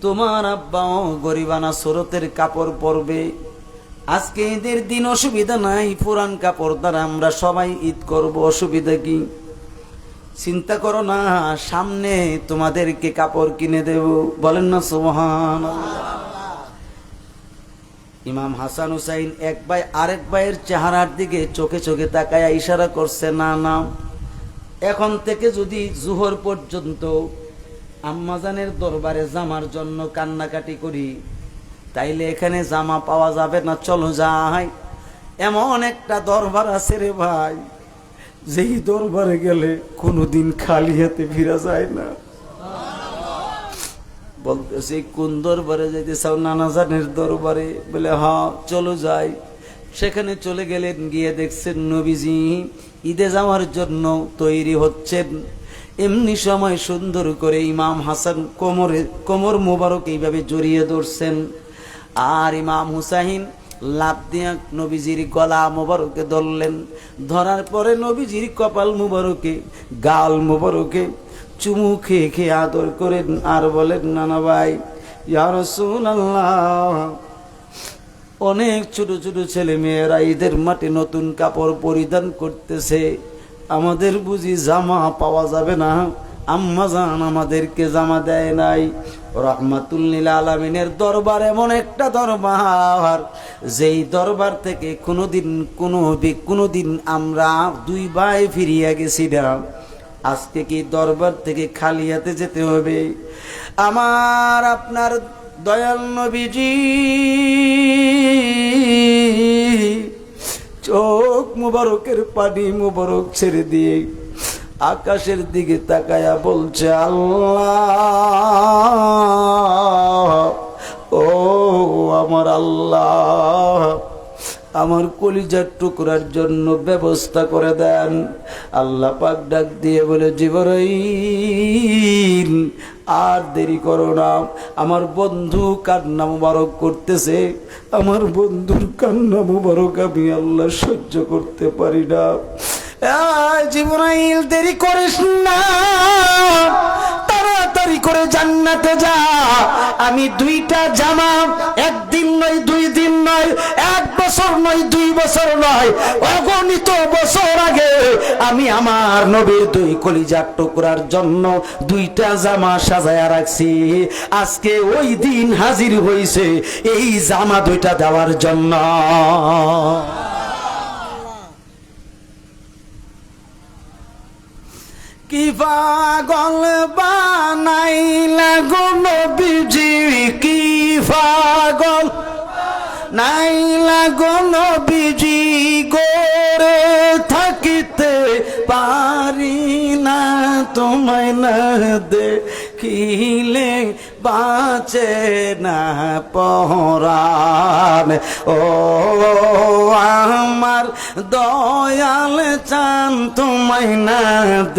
তোমার আব্বাও গরিবানা সুরতের কাপড় পরবে। আজকে ঈদের দিন অসুবিধা নাই, পুরান কাপড় দ্বারা আমরা সবাই ঈদ করব, অসুবিধা কি? চিন্তা করো না, সামনে তোমাদেরকে কাপড় কিনে দেব। বলেন না সুবহানাল্লাহ। ইমাম হাসান হুসাইন এক ভাই আরেক ভাইয়ের চেহারার দিকে চোখে চোখে তাকায়া ইশারা করছে, না না, এখন থেকে যদি জোহর পর্যন্ত আম্মাজানের দরবারে জামার জন্য কান্নাকাটি করি, তাইলে এখানে জামা পাওয়া যাবে না, চলো যাই। এমন একটা দরবার আছে রে ভাই, যেই দরবারে গেলে কোনোদিন খালি হাতে ফিরা যায় না। বলতেছে কোন দরবারে যাইতে চাও? নানাজানের দরবারে। বলে হ্যাঁ চলো যাই। সেখানে চলে গেলেন, গিয়ে দেখছেন নবীজি ঈদে যাওয়ার জন্য তৈরি হচ্ছেন। এমনি সময় সুন্দর করে ইমাম হাসান কোমর মোবারক এইভাবে জড়িয়ে ধরছেন, আর ইমাম হুসাইন লাফ দিয়া নবীজির গলা মোবারকে ধরলেন। ধরার পরে নবীজির কপাল মোবারকে, গাল মোবারকে চুমু খেয়ে খেয়ে আদর করেন, আর বলেন, নানা ভাই ইয়া রাসূলুল্লাহ, অনেক ছোট ছোট ছেলে মেয়েরা ঈদের মাঠে নতুন কাপড় পরিধান করতেছে, আমাদের বুঝি জামা পাওয়া যাবে না? আম্মা জান আমাদেরকে জামা দেয় নাই। রাহমাতুল লিল আলামিনের দরবার এমন একটা দরবার, যেই দরবার থেকে কোনোদিন আমরা দুই ভাই ফিরিয়া গেছি না। আজকে কি দরবার থেকে খালি হাতে যেতে হবে? আমার আপনার দয়াল নবীজি চোখ মুবারকের পানি মুবারক ছেড়ে দিয়ে আকাশের দিকে তাকায়া বলছে, আল্লাহ, ও আমার আল্লাহ, আমার কলিজার টুকরার জন্য ব্যবস্থা করে দেন। আল্লাহ পাক ডাক দিয়ে বলে, জিবরাইল আর দেরি করো না, আমার বন্ধু কান্না মুবারক করতেছে, আমার বন্ধুর কান্না মুবারক আমি আল্লাহ সহ্য করতে পারি না। জিবরাইল দেরি করিস না, তাড়াতাড়ি করে জান্নাতে যা। আমি দুইটা জামা, একদিন নয়, 2 দিন নয়, 1 বছর নয়, 2 বছর নয়, অগণিত বছর আগে আমি আমার নবীর 2 কলিজার টুকরার জন্য 2টা জামা সাজায়া রাখছি। আজকে ওই দিন হাজির হইছে এই জামা 2টা দেওয়ার জন্য। কি পাগল বানাইলা গো নবীজি, কি পাগল নাইলা গো নবীজি, গোরে থাকিতে পারি না, তোমায় না দেখিলে বাঁচে না পরাণ। ও আমার দয়াল চান, তোমায় না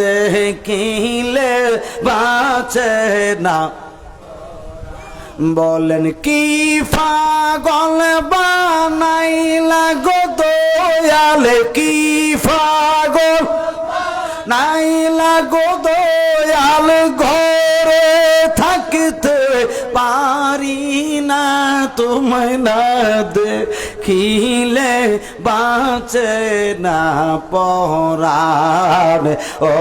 দেখিলে বাঁচে না। বলেন কি পাগল বানাইলা গো দয়াল, কি পাগল নাইলা গো দয়াল, ঘরে থাকতে পারি না, তোমায় না দেখিলে বাঁচে না পরাণ। ও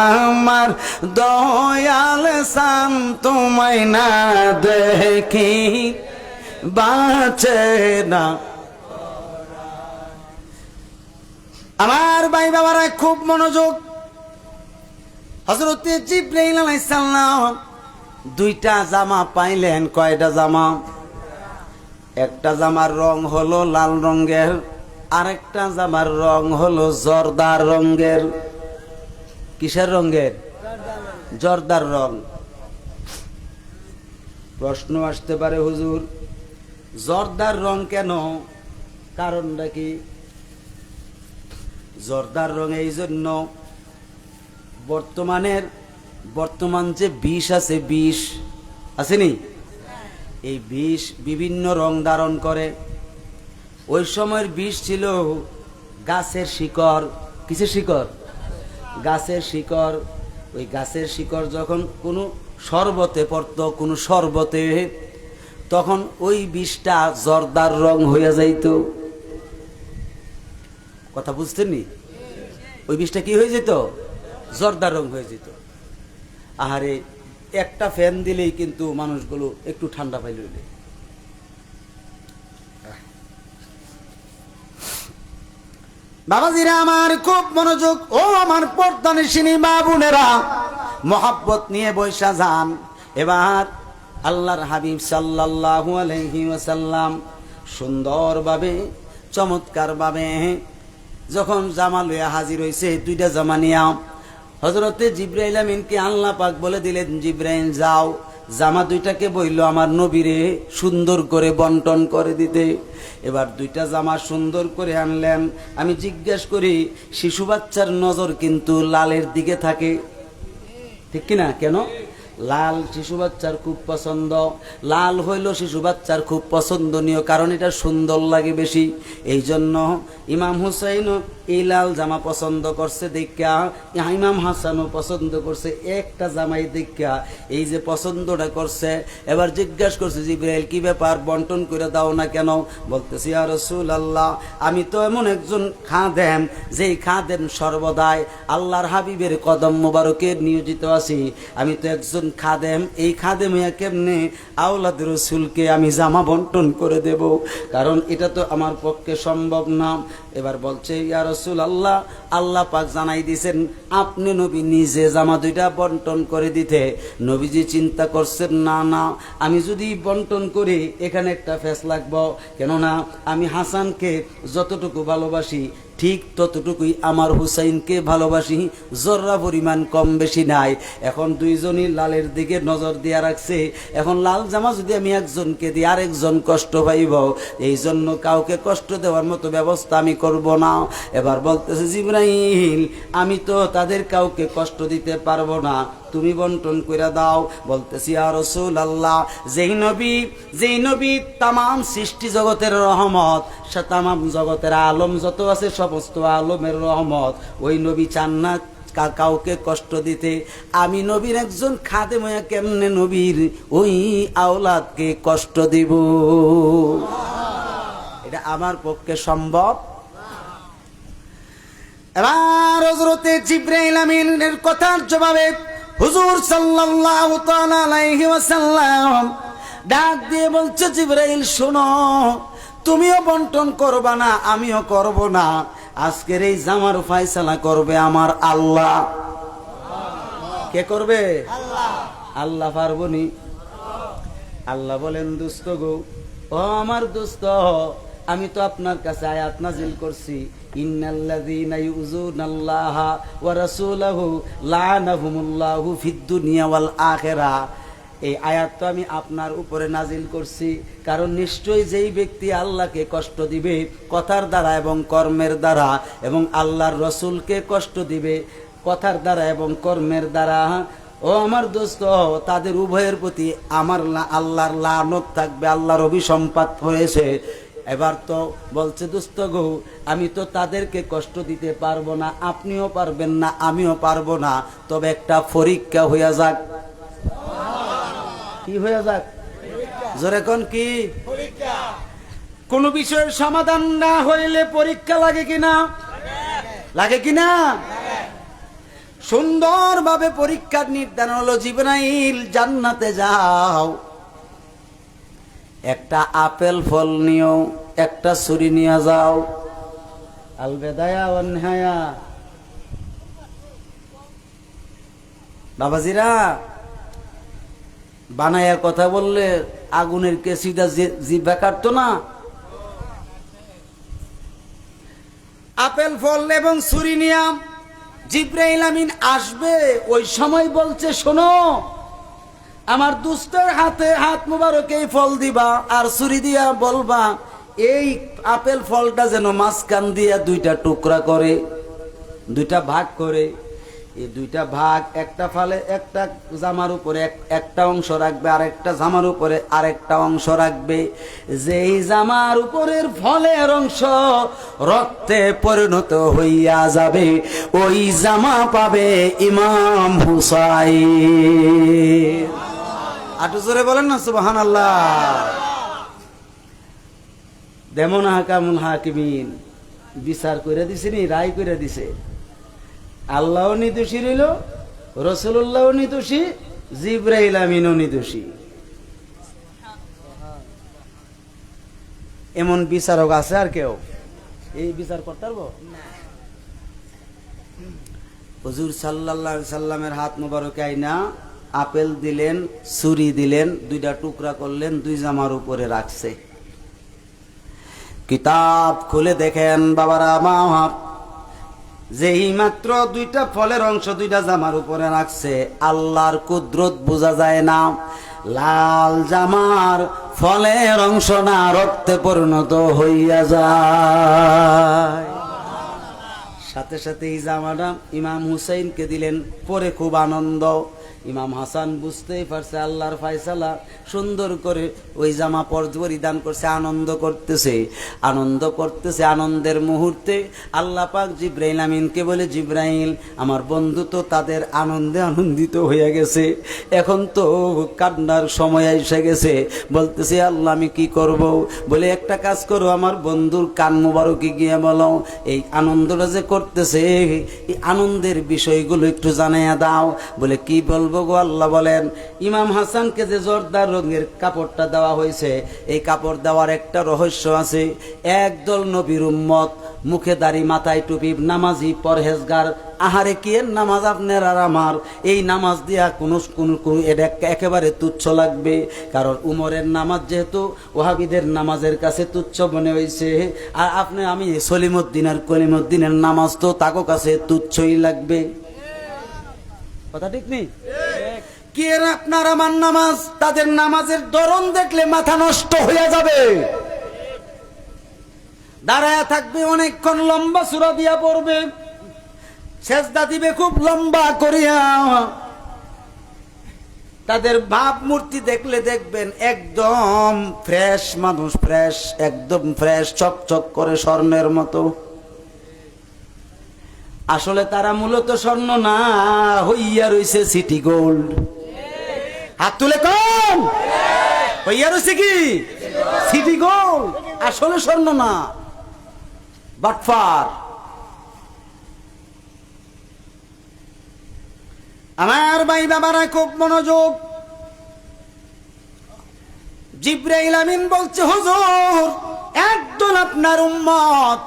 আমার দয়াল সান, তোমায় না দেখি বাঁচে না। আমার ভাই বাবারা খুব মনোযোগ। হযরত জিবরাইল আলাইহিস সালাম 2টা জামা পাইলেন। কয়টা জামা? একটা জামার রং হলো লাল রঙের, আরেকটা জামার রং হলো জর্দার রঙের। কিসের রঙের? জর্দার রং। প্রশ্ন আসতে পারে, হুজুর জর্দার রং কেন? কারণটা কি? জর্দার রং এই জন্য, বর্তমান যে বিষ আছে, বিষ আসেনি, এই বিষ বিভিন্ন রং ধারণ করে। ওই সময়ের বিষ ছিল গাছের শিকড়। কিসের শিকড়? গাছের শিকড়। ওই গাছের শিকড় যখন কোনো শরবতে পড়তো কোন শরবতে, তখন ওই বিষটা জর্দার রং হয়ে যাইত। কথা বুঝতেননি? ওই বিষটা কি হয়ে যেত? জর্দার রং হয়ে যেত। আহারে, একটা ফ্যান দিলেই কিন্তু মানুষগুলো একটু ঠান্ডা পাইল। বাবাজিরা আমার, খুব মনোযোগ, ও আমার পর্দানিশিনী মা বোনেরা, মহব্বত নিয়ে বৈশা যান। এবার আল্লাহর হাবিব সাল্লাল্লাহু আলাইহি ওয়াসাল্লাম সুন্দরভাবে চমৎকারভাবে যখন জামা লইয়া হাজির হইছে, দুইটা জামা নিয়া হযরতে জিবরাইল আমিনকে আল্লাহ পাক বলে দিলেন, জিবরাইল যাও, জামা দুইটাকে বইল আমার নবীরে সুন্দর করে বন্টন করে দিতে। এবার দুইটা জামা সুন্দর করে আনলেন। আমি জিজ্ঞেস করি, শিশু বাচ্চার নজর কিন্তু লালের দিকে থাকে, ঠিক কিনা? কেন? লাল শিশু বাচ্চার খুব পছন্দ। লাল হইল শিশু বাচ্চার খুব পছন্দনীয়, কারণ এটা সুন্দর লাগে বেশি। এই জন্য ইমাম হুসাইনও এই লাল জামা পছন্দ করছে দেখা, ইমাম হাসানও পছন্দ করছে। একটা জামাই দেখা এই যে পছন্দটা করছে, এবার জিজ্ঞাসা করছে, জিবরাইল কি ব্যাপার, বন্টন করে দাও না কেন? বলতেছি, ইয়া রাসূলুল্লাহ, আমি তো এমন একজন খাদেম, যেই খাদেম সর্বদাই আল্লাহর হাবিবের কদম মোবারকে নিয়োজিত আছি। আমি তো একজন খাদেম, এই খাদেম হইয়া কেমনে আওলাদ রাসূলকে আমি জামা বন্টন করে দেব? কারণ এটা তো আমার পক্ষে সম্ভব না। এবার বলছে, ইয়া রাসূলুল্লাহ, আল্লাহ পাক জানাই দিয়েছেন আপনি নবী নিজে জামা দুইটা বন্টন করে দিতে। নবীজি চিন্তা করছেন, না না, আমি যদি বন্টন করি এখানে একটা ফেস লাগবো, কেননা আমি হাসানকে যতটুকু ভালোবাসি ঠিক ততটুকুই আমার হুসাইনকে ভালোবাসি, জর্রা পরিমাণ কম বেশি নাই। এখন দুইজনই লালের দিকে নজর দিয়া রাখছে। এখন লাল জামা যদি আমি একজনকে দিই আরেকজন কষ্ট পাইব, এই জন্য কাউকে কষ্ট দেওয়ার মতো ব্যবস্থা আমি করব না। এবার বলতেছে, জিবরাইল, আমি তো তাদের কাউকে কষ্ট দিতে পারবো না, তুমি বন্টন করে দাও। বলতেছি, ইয়া রাসূলুল্লাহ, যেই নবী তামাম সৃষ্টি জগতের রহমত, সে তামাম জগতের আলম যত আছে সমস্ত আলমের রহমত, ওই নবী চান না কাউকে কষ্ট দিতে। আমি নবীর একজন খাদেম হইয়া কেমনে নবীর ওই আওলাদকে কষ্ট দিব? এটা আমার পক্ষে সম্ভব। এবার হযরতে জিবরাইল আমিনের কথার জবাবে হুজুর সাল্লাল্লাহু তাআলা আলাইহি ওয়াসাল্লাম ডাক দিয়ে বলছে, জিবরাইল শোনো, তুমিও বন্টন করবা না, আমিও করব না। আজকের এই জামার ফয়সালা করবে আমার আল্লাহ। কে করবে? আল্লাহ। আল্লাহ পারবনি? আল্লাহ বলেন, দোস্ত গো, ও আমার দোস্ত, আমি তো আপনার কাছে আয়াত নাজিল করছি, ইন্নাল্লাযীনা ইউযুনাল্লাহা ওয়া রাসূলাহু লা'নাহুমুল্লাহু ফিদ দুনিয়া ওয়াল আখিরাহ। এই আয়াত তো আমি আপনার উপরে নাজিল করছি, কারণ নিশ্চয়ই যেই ব্যক্তি আল্লাহকে কষ্ট দিবে কথার দ্বারা এবং কর্মের দ্বারা, এবং আল্লাহর রসুলকে কষ্ট দিবে কথার দ্বারা এবং কর্মের দ্বারা, ও আমার দোস্ত, তাদের উভয়ের প্রতি আমার আল্লাহর লানত থাকবে, আল্লাহর অভিসম্পাত হয়েছে। এবার তো বলছে, দোস্ত গো, আমি তো তাদেরকে কষ্ট দিতে পারবো না, আপনিও পারবেন না, আমিও পারবো না, তবে একটা পরীক্ষা হইয়া যাক। কি হইয়া যাক? জোরে কোন কি? কোন বিষয়ের সমাধান না হইলে পরীক্ষা লাগে কিনা? লাগে কিনা? সুন্দরভাবে পরীক্ষার নির্ধারণ হলো, জিবরাইল জান্নাতে যাও, একটা আপেল ফল নিও, একটা ছুরি নিয়ে যাও। আল বেদায়া ওয়ান নিহায়া। বাবাজিরা, বানায়া কথা বললে আগুনের কেসিটা জিভা কাটতো না। আপেল ফল এবং ছুরি নিয়া জিবরাইল আমিন আসবে। ওই সময় বলছে, শোনো, আমার দুস্তের হাতে হাত মুবারকে ফল দিবা আর ছুরি দিয়া বলবা, এই আপেল ফলটা যেন মাঝখান দিয়া দুইটা টুকরা করে, দুইটা ভাগ করে, এই দুইটা ভাগ, একটা ফালে একটা জামার উপরে একটা অংশ রাখবে, আর একটা জামার উপরে আরেকটা অংশ রাখবে। যেই জামার উপরের ফলের অংশ রক্তে পরিণত হইয়া যাবে, ওই জামা পাবে ইমাম হুসাইন। আটু জোরে বলেন না সুবহানাল্লাহ। দেমন হাকামুল হাকিমিন, বিচার করে দিছে নি, রায় করে দিছে। আল্লাহও নির্দোষী রইল, রাসূলুল্লাহও নির্দোষী, জিবরাইল আমিনও নির্দোষী। এমন বিচারক আছে আর কেউ এই বিচার করতে পারবো? হুজুর সাল্লাল্লাহু আলাইহি সাল্লামের হাত মোবারকে আইনা আপেল দিলেন, ছুরি দিলেন, দুইটা টুকরা করলেন, দুই জামার উপরে রাখছে। কিতাব খুলে দেখেন বাবারা আমার, যেই মাত্র দুইটা ফলের অংশ দুইটা জামার উপরে রাখছে, আল্লাহর কুদরত বোঝা যায় না। লাল জামার ফলের অংশ না রক্তে পরিণত হইয়া যায়। সাথে সাথে এই জামাটা ইমাম হুসাইনকে দিলেন, পরে খুব আনন্দ। ইমাম হাসান বুঝতেই পারছে আল্লাহর ফায়সালা, সুন্দর করে ওই জামা পরিধান করছে, আনন্দ করতেছে। আনন্দের মুহূর্তে আল্লাহ পাক জিবরাইল আমিনকে বলে, জিবরাইল, আমার বন্ধু তো তাদের আনন্দে আনন্দিত হয়ে গেছে, এখন তো কান্নার সময় এসে গেছে। বলতেছে আল্লাহ আমি কি করব? বলে একটা কাজ করো, আমার বন্ধুর কান মোবারকে গিয়ে বলো এই আনন্দটা যে করতেছে এই আনন্দের বিষয়গুলো একটু জানাইয়া দাও। বলে কি বলবো গো আল্লাহ? বলেন, ইমাম হাসানকে যে জর্দার রঙের কাপড়টা দেওয়া হয়েছে, এই কাপড় দেওয়ার একটা রহস্য আছে। একদল নবীর উম্মত, মুখে দাড়ি, মাথায় টুপি, নামাজি, পরহেজগার। আহারে কি এর নামাজ আপনার আর আমার, এই নামাজ দিয়া কোনো এটা একেবারে তুচ্ছ লাগবে। কারণ উমরের নামাজ যেহেতু ওহাবিদের নামাজের কাছে তুচ্ছ মনে হয়েছে, আর আপনি আমি সলিমুদ্দিন আর কলিমুদ্দিনের নামাজ তো তাকো কাছে তুচ্ছই লাগবে। কথা ঠিক নেই? কি এর আপনার আমার নামাজ, তাদের নামাজের ধরন দেখলে মাথা নষ্ট হয়ে যাবে। দাঁড়ায়া থাকবে অনেকক্ষণ, লম্বা সূরা দিয়া পড়বে, সেজদা দিবে খুব লম্বা করিয়া। তাদের ভাব মূর্তি দেখলে দেখবেন একদম ফ্রেশ মানুষ, ফ্রেশ, একদম ফ্রেশ, চকচক করে স্বর্ণের মতো। আসলে তারা মূলত স্বর্ণ না, হইয়া রইছে সিটি গোল্ড। হাত তুলে কোন হইয়া রইছে কি? City gold. আসলে স্বর্ণ না, বাটফার। আমার ভাই বাবারা খুব মনোযোগ। জিবরাইল আমিন বলছে, হুজুর একদল আপনার উম্মত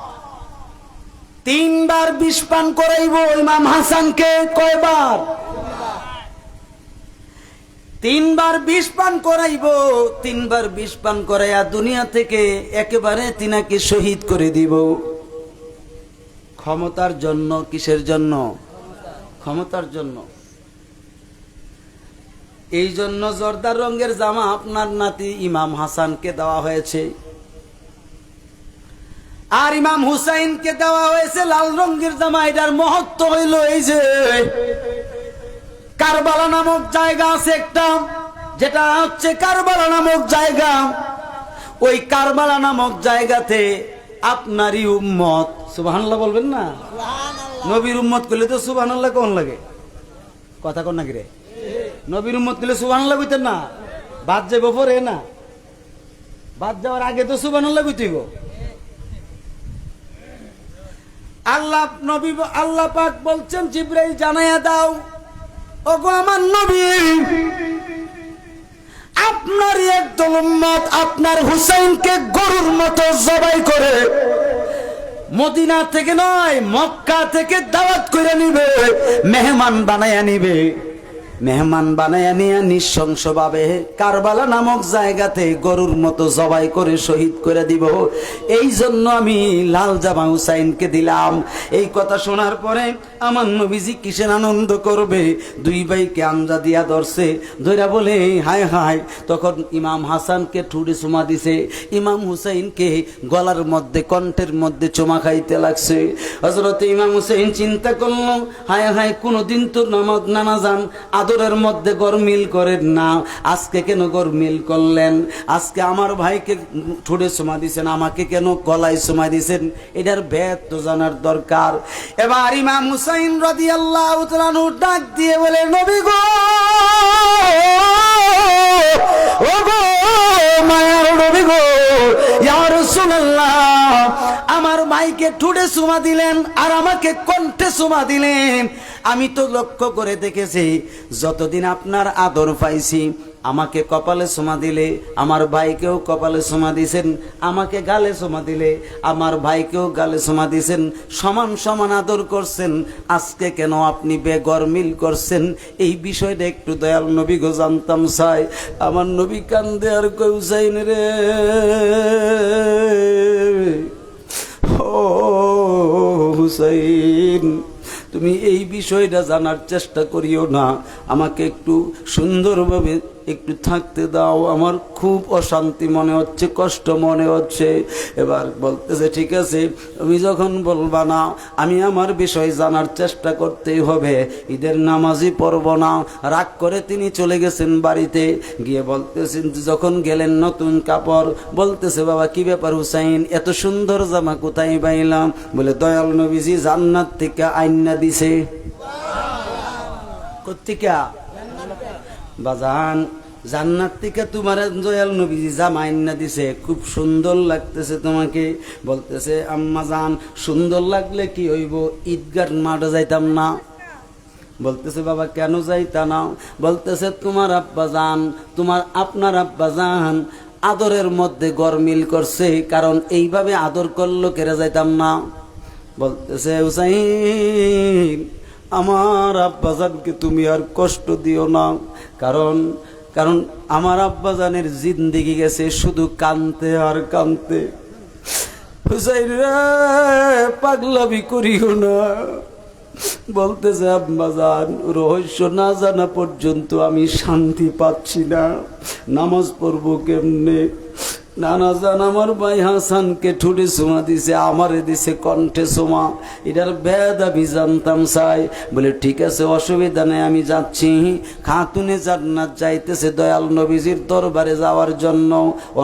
3 বার বিষ পান করাইব ইমাম হাসানকে। কয়বার? 3 বার বিষ পান করাইব। 3 বার বিষ পান করাইয়া দুনিয়া থেকে একেবারে তিনাকে শহীদ করে দিব। ক্ষমতার জন্য। কিসের জন্য? ক্ষমতার জন্য। এই জন্য জর্দার রঙের জামা আপনার নাতি ইমাম হাসানকে দেওয়া হয়েছে, আর ইমাম হুসাইনকে দেওয়া হয়েছে লাল রঙের জামা। এটার মহত্ব হইল এই যে কারবালা নামক জায়গা আছে একটা, যেটা হচ্ছে কারবালা নামক জায়গা। ওই কারবালা নামক জায়গাতে আপনারই উম্মত, সুবহানাল্লাহ বলবেন না? নবীর উম্মত করলে তো সুবহানাল্লাহ কোন লাগে? কথা কোন নাকি রে? নবীর উম্মত করলে সুবহানাল্লাহ কইতেন না? বাদ যাইব পরে না, বাদ যাওয়ার আগে তো সুবহানাল্লাহ কইতেইব। আল্লাহ পাক বলছেন, জিবরাইল জানাইয়া দাও, ওগো আমার নবী, আপনারই একদল উম্মত আপনার হুসাইনকে গরুর মতো জবাই করে মদিনা থেকে নয় মক্কা থেকে দাওয়াত করে নিবে, মেহমান বানাইয়া নিবে। মেহমান বানায় নিয়ে নৃশংসভাবে কারবালা নামক জায়গাতে গরুর মতো জবাই করে শহীদ করে দিব। এই জন্য আমি লাল জামা হুসাইনকে দিলাম। এই কথা শোনার পরে আমার নবীজি কিসের আনন্দ করবে, দুই ভাইকে আমজা দিয়া ধরছে, ধইরা বলে হায় হায়। তখন ইমাম হাসানকে ঠুড়ে চুমা দিছে, ইমাম হুসাইনকে গলার মধ্যে কণ্ঠের মধ্যে চুমা খাইতে লাগছে। হযরত ইমাম হুসাইন চিন্তা করলো হায় হায়, কোনদিন তো নানা যান আদরের মধ্যে গরমিল করেন না, আজকে কেন গরমিল করলেন? আজকে আমার ভাইকে ঠুড়ে চুমা দিছেন, আমাকে কেন গলায় চুমা দিছেন? এটার ভেদ তো জানার দরকার। এবার ইমাম হুসাইন রাদিয়াল্লাহু তাআলা আনহু ডাক দিয়ে বলে নবী গো, ও গো মায়ার নবী গো, ইয়া রাসূলুল্লাহ, আমার ভাইকে ঠুড়ে চুমা দিলেন আর আমাকে কণ্ঠে চুমা দিলেন। আমি তো লক্ষ্য করে দেখেছি যতদিন আপনার আদর পাইছি, আমাকে কপালে চুমা দিলে আমার ভাইকেও কপালে চুমা দিছেন, আমাকে গালে চুমা দিলে আমার ভাইকেও গালে চুমা দিছেন, সমান সমান আদর করছেন। আজকে কেন আপনি বেগরমিল করছেন? এই বিষয়টা একটু দয়াল নবী গো জানতাম চাই। আমার নবী কান্দে আর কই হুসাইন রে, ও হুসাইন, তুমি এই বিষয়টা জানার চেষ্টা করিও না, আমাকে একটু সুন্দরভাবে একটু থাকতে দাও, আমার খুব অশান্তি মনে হচ্ছে, কষ্ট মনে হচ্ছে। এবার বলতেছে ঠিক আছে, তুমি যখন বলবা না, আমি আমার বিষয় জানার চেষ্টা করতেই হবে, ঈদের নামাজই পড়ব না। রাগ করে তিনি চলে গেছেন বাড়িতে। গিয়ে বলতেছেন, যখন গেলেন নতুন কাপড়, বলতেছে বাবা কি ব্যাপার হুসাইন, এত সুন্দর জামা কোথায় পাইলাম? বলে দয়াল নবীজি জান্নাত থেকে আইনা দিছে। কোত্থেকে? বাজান, জান্নাত থেকে তোমার দয়াল নবীজি জামা আইনা দিছে, খুব সুন্দর লাগতেছে তোমাকে। বলতেছে আম্মা জান, সুন্দর লাগলে কি হইব, ঈদগাহ মাঠে যাইতাম না? বলতেছে বাবা কেন যাইতা না? বলতেছে তোমার আব্বা জান, আপনার আব্বা জান আদরের মধ্যে গরমিল করছে, কারণ এইভাবে আদর করলো কেড়ে যাইতাম না। বলতেছে হুসাইন, আমার আব্বাজানকে তুমি আর কষ্ট দিও না, কারণ আমার আব্বাজানের জিন্দেগি গেছে শুধু কানতে আর কানতে। হুসাইন রে, পাগলামি করিও না। বলতেছে আব্বাজান, রহস্য না জানা পর্যন্ত আমি শান্তি পাচ্ছি না, নামাজ পড়বো কেমনে? নানা জান আমার ভাই হাসানকে ঠুটে চুমা দিছে, আমারে দিছে কণ্ঠে চুমা, এটার ভেদ আমি জানতাম চাই। বলে ঠিক আছে, অসুবিধা নেই, আমি যাচ্ছি। খাতুনে জান্নাত যাইতেছে দয়াল নবীজির দরবারে যাওয়ার জন্য,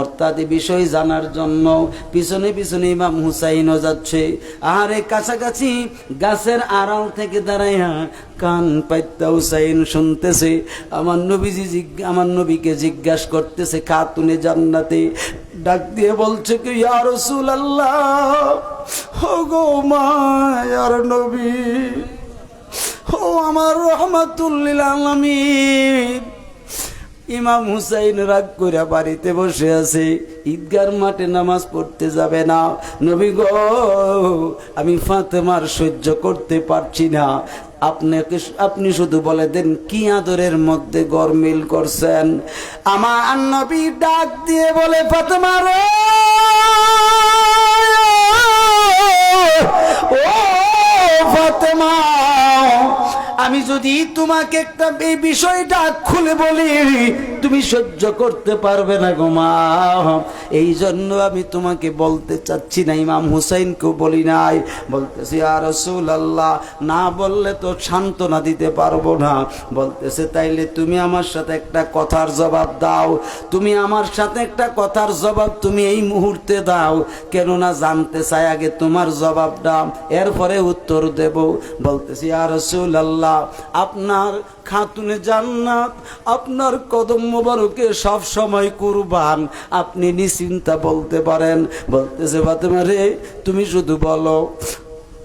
অর্থাৎ বিষয় জানার জন্য। পিছনে পিছনে ইমাম হুসাইনও যাচ্ছে। আরে কাছাকাছি গাছের আড়াল থেকে দাঁড়াইয়া কান পাইতা হুসাইন শুনতেছে আমার নবীকে জিজ্ঞাসা করতেছে খাতুনে জান্নাতে। ডাক দিয়ে বলছে কি, ইয়া রাসূলুল্লাহ, ও গো মায়ার নবী, ও আমার রাহমাতুল লিল আলামিন। ইমাম হুসাইন রাগ করে বাড়িতে বসে আছে, ঈদগার মাঠে নামাজ পড়তে যাবে না। নবী গো, আমি ফাতেমার সহ্য করতে পারছি না, আপনি শুধু বলে দেন কি আদরের মধ্যে গরমিল করছেন। আমার নবী ডাক দিয়ে বলে ফাতেমা রে, ও ফাতেমা, আমি যদি তোমাকে একটা এই বিষয়টা খুলে বলি তুমি সহ্য করতে পারবে না গো মা, এই জন্য আমি তোমাকে বলতে চাচ্ছি না। ইমাম হুসাইনকেও বলি নাই। বলতেছি ইয়া রাসূলুল্লাহ, না বললে তো সান্ত্বনা দিতে পারবো না। বলতেছে তাইলে তুমি আমার সাথে একটা কথার জবাব দাও, তুমি আমার সাথে একটা কথার জবাব তুমি এই মুহূর্তে দাও, কেননা জানতে চাই আগে তোমার জবাবটা, এরপরে উত্তর দেব। বলতেছি ইয়া রাসূলুল্লাহ, আপনার খাতুনে জান্নাত আপনার কদম মোবারকে সব সময় কুরবান, আপনি নিশ্চিন্তা বলতে পারেন। বলতেছে ফাতেমা রে, তুমি শুধু বলো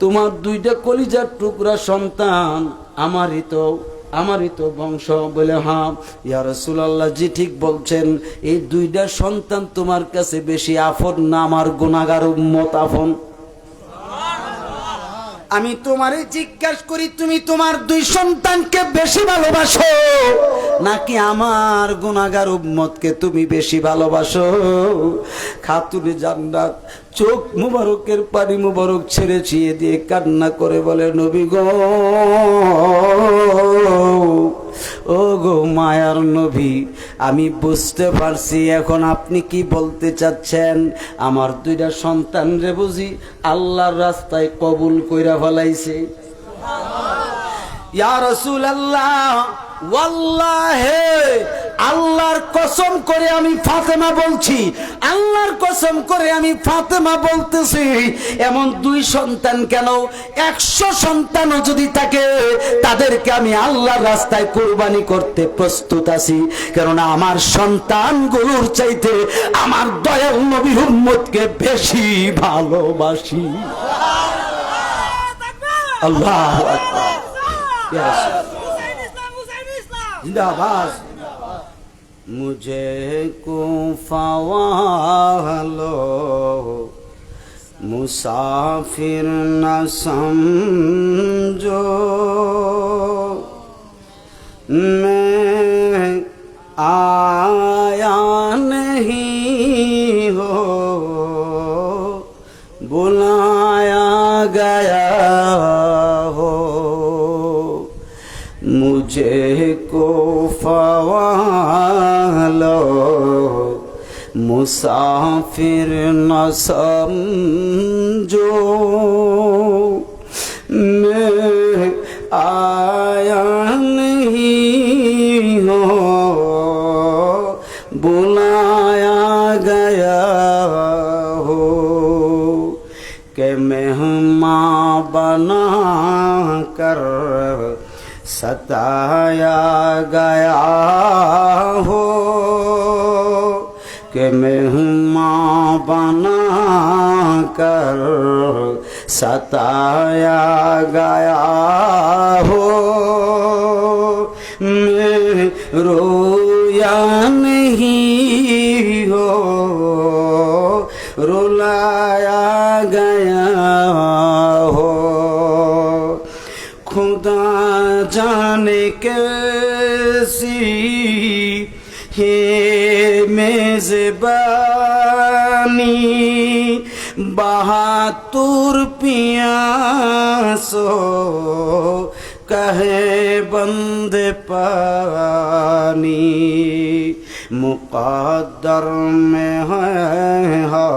তোমার দুইটা কলিজার টুকরা সন্তান আমারই তো বংশ। বলে হ্যাঁ ইয়া রাসূলুল্লাহ, জি ঠিক বলছেন, এই দুইটা সন্তান তোমার কাছে বেশি আপন না আমার গুনাহগার উম্মত আপন? আমি তোমারে জিজ্ঞাসা করি, তুমি তোমার দুই সন্তানকে বেশি ভালোবাসো নাকি আমার গুনাহগার উম্মতকে তুমি বেশি ভালোবাসো? খাতুনে জান্নাত চোখ মুবারকের পানি মুবারক ছেড়ে ছিয়ে দিয়ে কান্না করে বলে, নবী গো, ও গো মায়ার নবী, আমি বুঝতে পারছি এখন আপনি কি বলতে চাচ্ছেন। আমার দুইটা সন্তান রে বুঝি আল্লাহর রাস্তায় কবুল কইরা ফেলাইছে। ইয়া রাসূলুল্লাহ, ওয়াল্লাহি আল্লাহর কসম করে আমি ফাতেমা বলছি, আল্লাহর কসম করে আমি ফাতেমা বলতেছি, এমন দুই সন্তান কেন, 100 সন্তানও যদি থাকে তাদেরকে আমি আল্লাহর রাস্তায় কুরবানি করতে প্রস্তুত আছি। কেননা আমার সন্তানগুলোর চাইতে আমার দয়াল নবীর উম্মতকে বেশি ভালোবাসি। আল্লাহু আকবার। ইয়া রাসূল জিন্দাবাদ। मुझे कुफा वालो मुसाफिर न समझो, मैं आया नहीं हो, बुलाया गया हो। मुझे कुफा वालो मुसाफिर न समझो, मैं आया नहीं हो, बुलाया गया हो। के मेहमान बना कर सताया गया हो, कि मेहमान बना कर सताया गया हो। मैं रोया नहीं हो, रुलाया गया हो। खुदा जाने कैसी है मेज़बानी, बहातुर पियासो कहे बंदे पानी। मुक़द्दर में है हो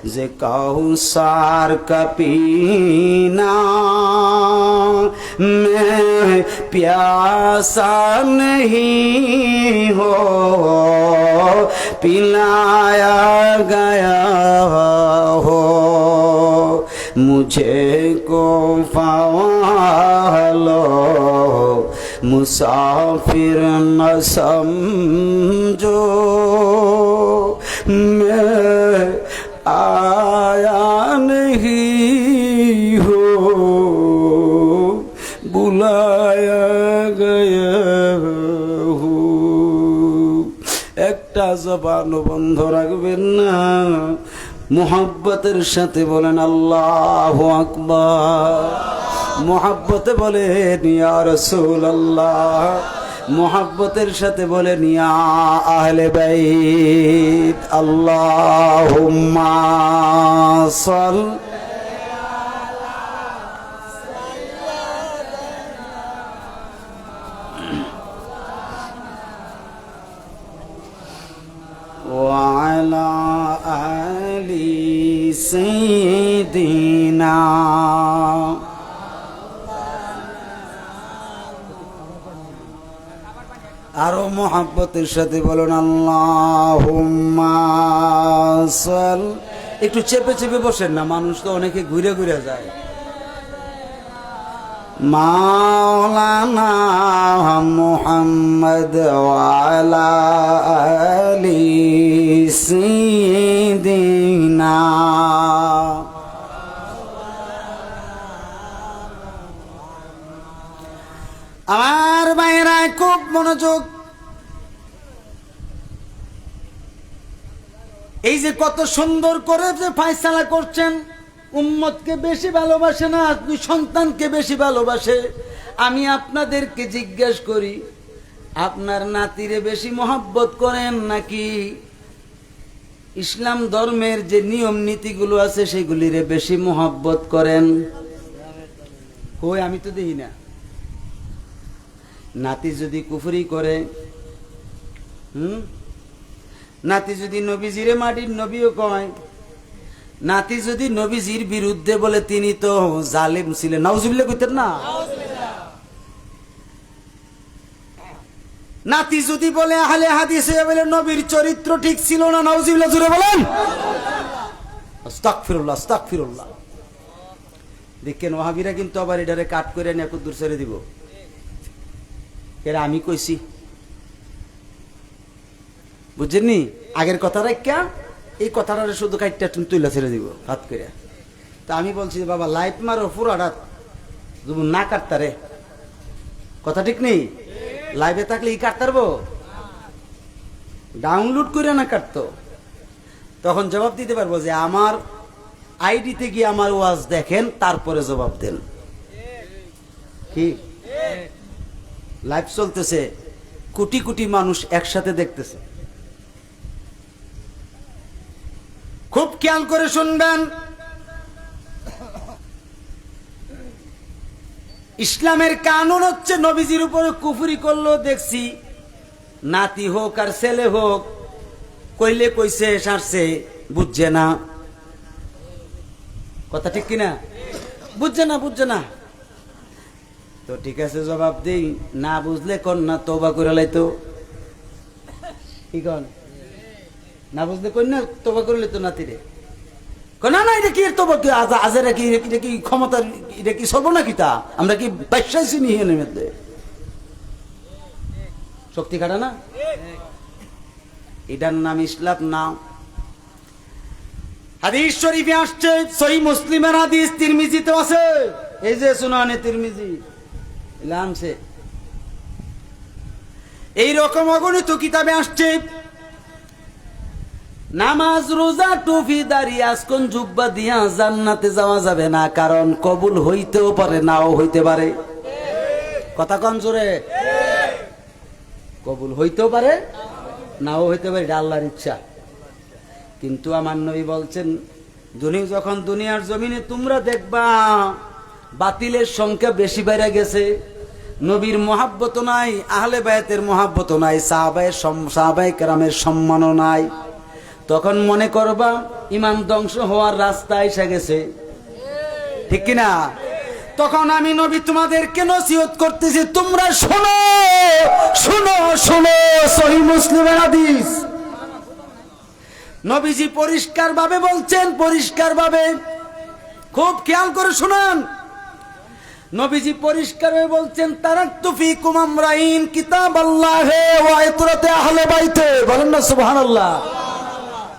जे कौसर का पीना, मैं प्यासा नहीं हो, पिलाया गया हो। मुझे को फ़वालो मुसाफिर न समझो, मैं आया नहीं हो, बुलाया गया हो। একটা জবান বন্ধ রাখবেন না, মুহাব্বতের সাথে বলেন আল্লাহু আকবার। মুহাব্বতে বলেন ইয়া রাসূলুল্লাহ, মুহাব্বতের সাথে বলেন ইয়া আহলে বাইত। আল্লাহুম্মা সাল্লি ওয়া আলা আলি সাইয়্যিদিনা। আরো মুহাব্বতের সাথে বলুন আল্লাহুম্মা সাল। একটু চেপে চেপে বসেন না, মানুষ তো অনেকে ঘুরে ঘুরে যায়। মাওলানা মুহাম্মদ ওয়া আলা আলি সাইয়্যিদিনা। আমার ভাইরা খুব মনোযোগ। এই যে কত সুন্দর করে যে ফয়সালা করছেন, উম্মতকে বেশি ভালোবাসে না, দুই সন্তানকে বেশি ভালোবাসে। আমি আপনাদেরকে জিজ্ঞেস করি, আপনার নাতিরে বেশি মহব্বত করেন নাকি ইসলাম ধর্মের যে নিয়ম নীতিগুলো আছে সেগুলিরে বেশি মহব্বত করেন? কই আমি তো দেখি না। নাতি যদি কুফরি করে, নাতি যদি নবীজিরে মাটির নবীও কয়, নাতি যদি নবীজির বিরুদ্ধে বলে তিনি তো জালিম ছিলেন, নাউজুবিল্লাহ কইতেন না? নাতি যদি বলে আহলে হাদিস বলে নবীর চরিত্র ঠিক ছিল না, নাউজুবিল্লাহ জুড়ে বলেন। আস্তাগফিরুল্লাহ, আস্তাগফিরুল্লাহ। দেখেন ওয়াহাবিরা কিন্তু আবার এটারে কাট করে নিয়ে কদ্দুর ছেড়ে দিব। এরা আমি কইছি, বুঝছেননি? আগের কথা রাখা এই কথাটা শুধু কাটটা তুইলা ছেড়ে দিব হাত করে। তা আমি বলছি বাবা লাইট মারো পুরাটা না কাটতারে, কথা ঠিক নেই? লাইভে থাকলে ই কাটতারবো, ডাউনলোড করে না কাটতো। তখন জবাব দিতে পারবো যে আমার আইডিতে গিয়ে আমার ওয়াজ দেখেন, তারপরে জবাব দেন। কি লাইভ চলতেছে, কোটি কোটি মানুষ একসাথে দেখতেছে। খুব খেয়াল করে শুনবেন, ইসলামের কানুন হচ্ছে নবীজির উপরে কুফরি করলো দেখছি, নাতি হোক আর ছেলে হোক, কইলে কইছে সারছে, বুঝছে না। কথা ঠিক কিনা? বুঝছে না, বুঝছে না তো ঠিক আছে জবাব দেই, না বুঝলে কোন না তওবা করে লাইতো। কি কোন? না বুঝলে কোন না তওবা করে লাইতো নাতিরে। না না, এটা কি তওবা কি আজের কি এটা কি ক্ষমতা, এটা কি সর্ব না কিতা? আমরা কি বাইশাইছি নি এর মধ্যে শক্তি কাটা না? এটার নাম ইসলাম না। হাদিস শরীফে আসছে, সহিহ মুসলিমের হাদিস, তিরমিজিতে আছে, এই যে সুনানে তিরমিজি লামছে, এই রকম অগণিত কিতাবে আসছে, নামাজ রোজা টুপি দাড়ি আজকন জুব্বা দিয়া জান্নাতে যাওয়া যাবে না, কারণ কবুল হইতেও পারে নাও হইতে পারে। কথা কন জোরে। কবুল হইতেও পারে নাও হইতে পারে, এটা আল্লাহর ইচ্ছা। কিন্তু আমার নবী বলছেন, যখন দুনিয়ার জমিনে তোমরা দেখবা বাতিলের সংখ্যা বেশি বেড়ে গেছে, নবীর মহাব্বত নাই, আহলে বায়াতের মহাব্বত নাই, সাহাবায়ে কেরামের সম্মানও নাই, তখন মনে করবা ইমান ধ্বংস হওয়ার রাস্তা এসে গেছে। ঠিক কিনা? তখন আমি নবী তোমাদেরকে নসিহত করতেছি, তোমরা শোনো শোনো শোনো, সহিহ মুসলিমের হাদিস। নবীজি পরিষ্কার ভাবে বলছেন, পরিষ্কার ভাবে, খুব খেয়াল করে শুনুন। নবীজি পরিষ্কার ভাবে বলছেন, তারাকতু ফীকুম আমরাইন কিতাবাল্লাহি ওয়া ইতরাতে আহলে বাইতে। বলেন না সুবহানাল্লাহ।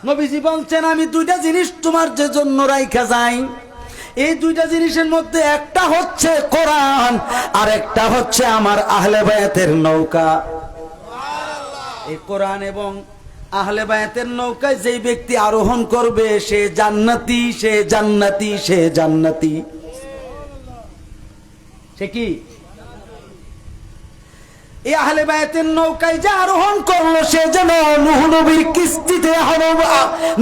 নবীজি বলছেন, আমি দুইটা জিনিস তোমার যে জন্য রাইখা যাই, এই দুইটা জিনিসের মধ্যে একটা হচ্ছে কোরআন, আর একটা হচ্ছে আমার আহলে বায়াতের নৌকা। এই কোরআন এবং আহলে বায়াতের নৌকায় যেই ব্যক্তি আরোহণ করবে সে জান্নাতি, সে জান্নাতি, সে জান্নাতি। সে কি? এই আহলে বায়াতের নৌকায় যে আরোহণ করলো সে যেন নূহ নবীর কিস্তিতে,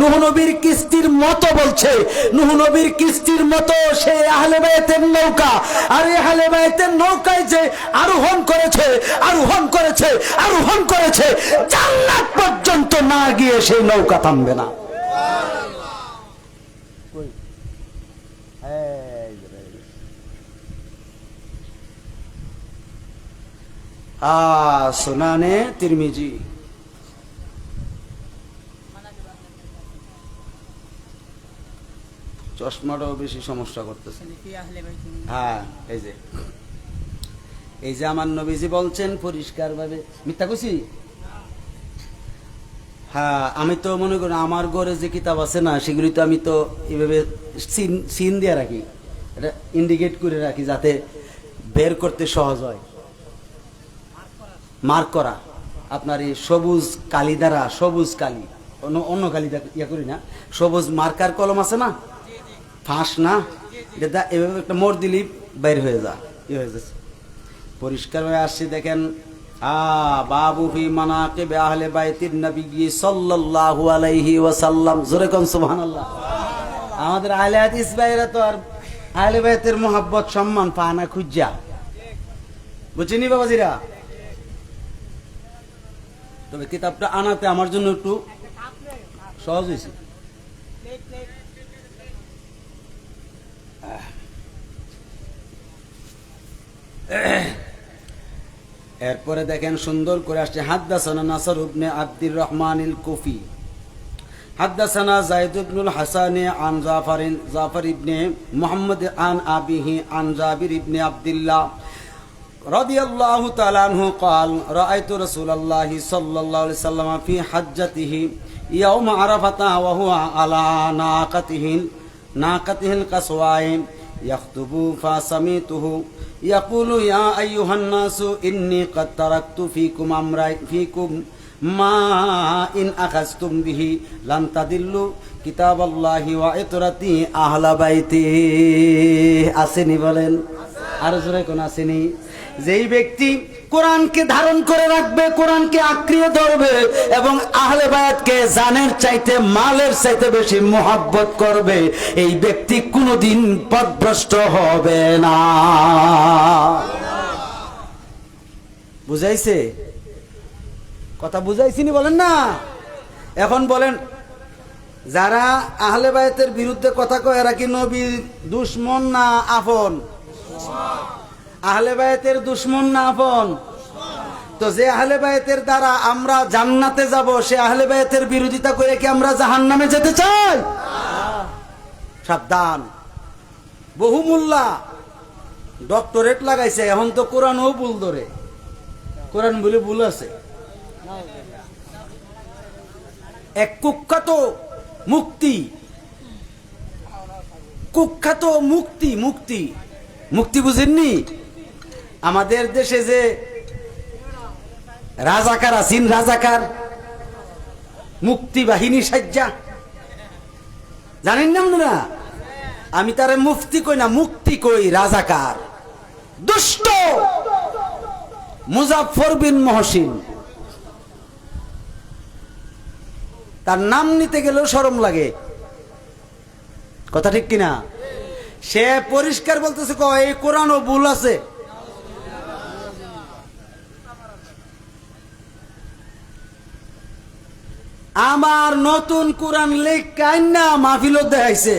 নূহ নবীর কিস্তির মতো, বলছে নূহ নবীর কিস্তির মতো সে আহলে বায়াতের নৌকা। আর এই আহলে বায়াতের নৌকায় যে আরোহণ করেছে, আরোহণ করেছে, আরোহণ করেছে, জান্নাত পর্যন্ত না গিয়ে সেই নৌকা থামবে না। সুনানে তিরমিজি। চশমাটাও বেশি সমস্যা করতেছে। হ্যাঁ, এই যে আমার নবীজি বলছেন পরিষ্কার ভাবে, মিথ্যা কইছি? হ্যাঁ, আমি তো মনে করি আমার ঘরে যে কিতাব আছে না, সেগুলি তো আমি তো এইভাবে সিন দিয়ে রাখি, এটা ইন্ডিকেট করে রাখি যাতে বের করতে সহজ হয়। মার্ক করা আপনার এই সবুজ কালি দ্বারা, সবুজ কালি, অন্য কালি ইয়া করি না, সবুজ মার্কার কলম আছে না, ফাঁস না, এটা এভাবে একটা মোড় দিলি বাইর হয়ে যা, হয়ে যাচ্ছে পরিষ্কার হয়ে আসছে। দেখেন বাবু ফি মানাকিব আহলে বাইতিন নবী সাল্লাল্লাহু আলাইহি ওয়াসাল্লাম, জোরে কোন সুবহানাল্লাহ। আমাদের আহলে হাদিস ভাইরা তো আর আহলে বাইতের মোহাব্বত সম্মান পায় না খুঁজা, বুঝিনি বাবাজিরা। তবে কিতাবটা আনাতে আমার জন্য একটু সহজ হয়েছে। এরপরে দেখেন সুন্দর করে আসছে, হাদ্দাসানা নাসর ইবনে আব্দুর রহমানিল কুফি, হাদ্দাসানা যায়েদ ইবনুল হাসান আন জাফর ইবনে মুহাম্মদ আন আবিহি আন জাবির ইবনে আব্দুল্লাহ রাদিয়াল্লাহু তাআলা আনহু قال রাআইতু রাসূলুল্লাহি সাল্লাল্লাহু আলাইহি সাল্লাম ফি হাজ্জাতিহি ইয়াউম আরাফাতা ওয়া হুয়া আলা নাকাতিহিল কাসওয়াইন ইয়াখতুবু ফাসামিতুহু ইয়াকুলু ইয়া আইয়ুহান নাসু ইন্নী ক্বাদ তারাকতু ফীকুম মা ইন আখাযতুম বিহি লান তাদিল্লু কিতাবাল্লাহি ওয়া ইতরাতি আহলা বাইতি। আসেনি বলেন, আর জোরে কোন আসেনি? যেই ব্যক্তি কোরআনকে ধারণ করে রাখবে, কোরআনকে আঁকড়িয়ে ধরবে এবং আহলে বায়াতকে জানের চাইতে মালের চাইতে বেশি মোহাব্বত করবে, এই ব্যক্তি কোনোদিন পথভ্রষ্ট হবে না। বুঝাইছে? কথা বুঝাইছিনি বলেন না? এখন বলেন, যারা আহলে বায়াতের বিরুদ্ধে কথা কয় এরা কি নবীর দুশমন না আপন? আহলে বায়াতের দুশমন না আপন? তো যে আহলে বায়াতের দ্বারা আমরা জান্নাতে যাব, সে আহলে বায়াতের বিরোধিতা করে কি আমরা জাহান্নামে যেতে চাই? সাবধান। বহু মোল্লা ডক্টরেট লাগাইছে, এখন তো কোরআনও ভুল ধরে, কোরআন বলে ভুল আছে। এক কুখ্যাত মুক্তি বুঝেননি? আমাদের দেশে যে রাজাকার আছেন, রাজাকার মুক্তি বাহিনী সাজ্জা, জানেন না আপনারা? আমি তারে মুফতি কই না, মুক্তি কই, রাজাকার দুষ্ট মুজাফফর বিন মহসিন, তার নাম নিতে গেলেও শরম লাগে, কথা ঠিক কিনা? সে পরিষ্কার বলতেছে এই কোরআনও ভুল আছে। আমার নতুন কোরআন লেখা না মাহফিলত দেখাইছে।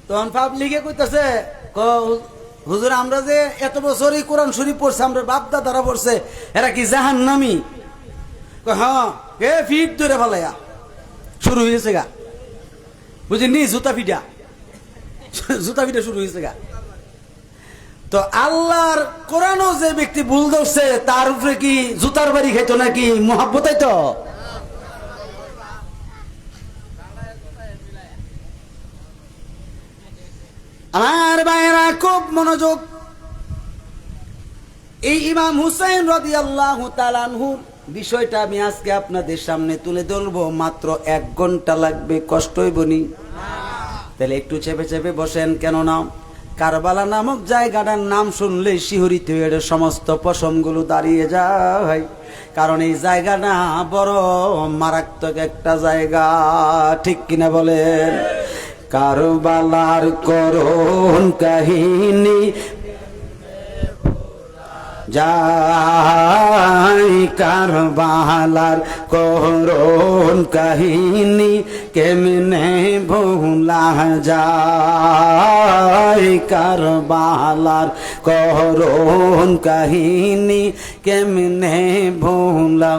তখন পাবলিকে কইতাছে, হুজুর আমরা যে এত বছর এই কোরআন শরীফ পড়ছে, আমরা বাপ দাদারা পড়ছে, এরা কি জাহান্নামী? হ্যাঁ, এ ফিট ধরে ফেলাইয়া শুরু হয়েছে গা, বুঝিনি? জুতা পিটা শুরু হয়েছে গা। তো আল্লাহর কোরআনও যে ব্যক্তি ভুল ধরছে, তার উপরে কি জুতার বাড়ি খাইতো নাকি মোহাব্বত আইতো? আমার ভাইয়েরা খুব মনোযোগ। এই ইমাম হুসাইন রাদিয়াল্লাহু তাআলা আনহুর বিষয়টা আমি আজকে আপনাদের সামনে তুলে ধরবো, মাত্র 1 ঘন্টা লাগবে, কষ্ট হইবনি? তাহলে একটু চেপে চেপে বসেন, কেননা কারবালা নামক জায়গাটার নাম শুনলে শিহরিত হয়ে সমস্ত পশমগুলো দাঁড়িয়ে যায়, কারণ এই জায়গাটা বড় মারাত্মক একটা জায়গা, ঠিক কিনা বলেন? কারবালার করুণ কাহিনী যাই, কারবালার করুণ কাহিনী কেমনে ভোলা যায়, কারবালার করুণ কাহিনী কেমনে ভোলা।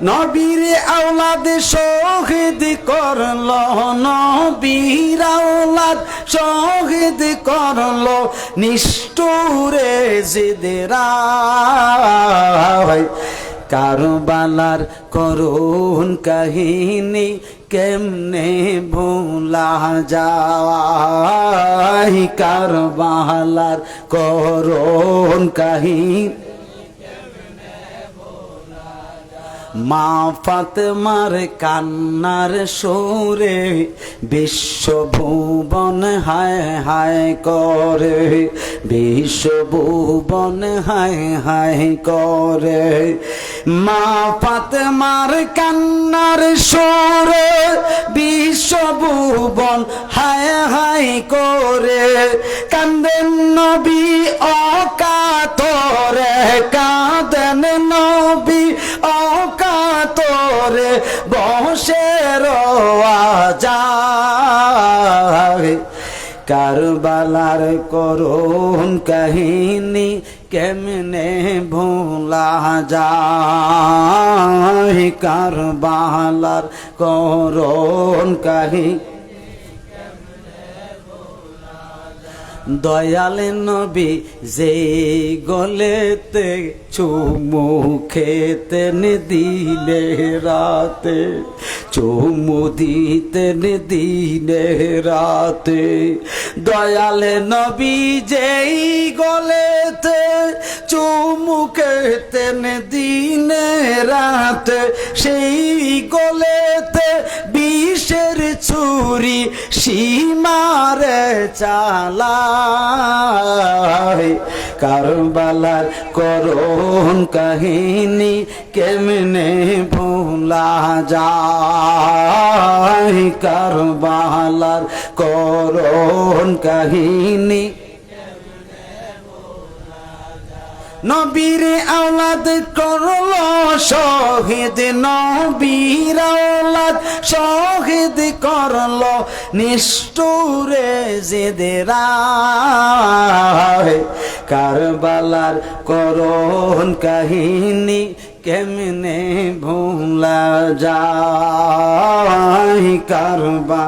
নবীর আওলাদ শহীদ করল, নবীর আওলাদ শহীদ করল নিষ্ঠুরে জিদেরা, কারবালার করুণ কাহিনী কেমনে ভোলা যায়, কারবালার করুণ কাহিনী মা ফাতেমার কান্নার সুরে বিশ্বভুবন হায় হায় করে, বিশ্বভুবন হায় হায় করে। মা ফাতেমার কান্নার সুরে বিশ্বভুবন হায় হায় করে, কান্দেন নবী অকাতরে, কাঁদেন নবী অকাতরে, বসে রওয়া যায়। কারবালার করুণ কাহিনী কেমনে ভোলা যায়, কারবালার করুণ কাহিনী দয়াল নবী যে গলেতে চুমু খেতেন দিলে রাতে, চুমু দিতেন দিনে রাতে। দয়াল নবী যেই গলেতে চুমু খেতেন দিনে রাতে, সেই গলেতে বিষের ছুরি সীমারে চালায়। কারবালার করুণ কাহিনী কেমনে ভোলা যায়, কারবালার করুণ কাহিনী। নবীর আওলাদ করলো শহীদ, নবীর আওলাদ শহীদ করলো নিষ্ঠুরে জিদেরা। কারবালার করুণ কাহিনী কেমনে ভোলা যায়, কারবা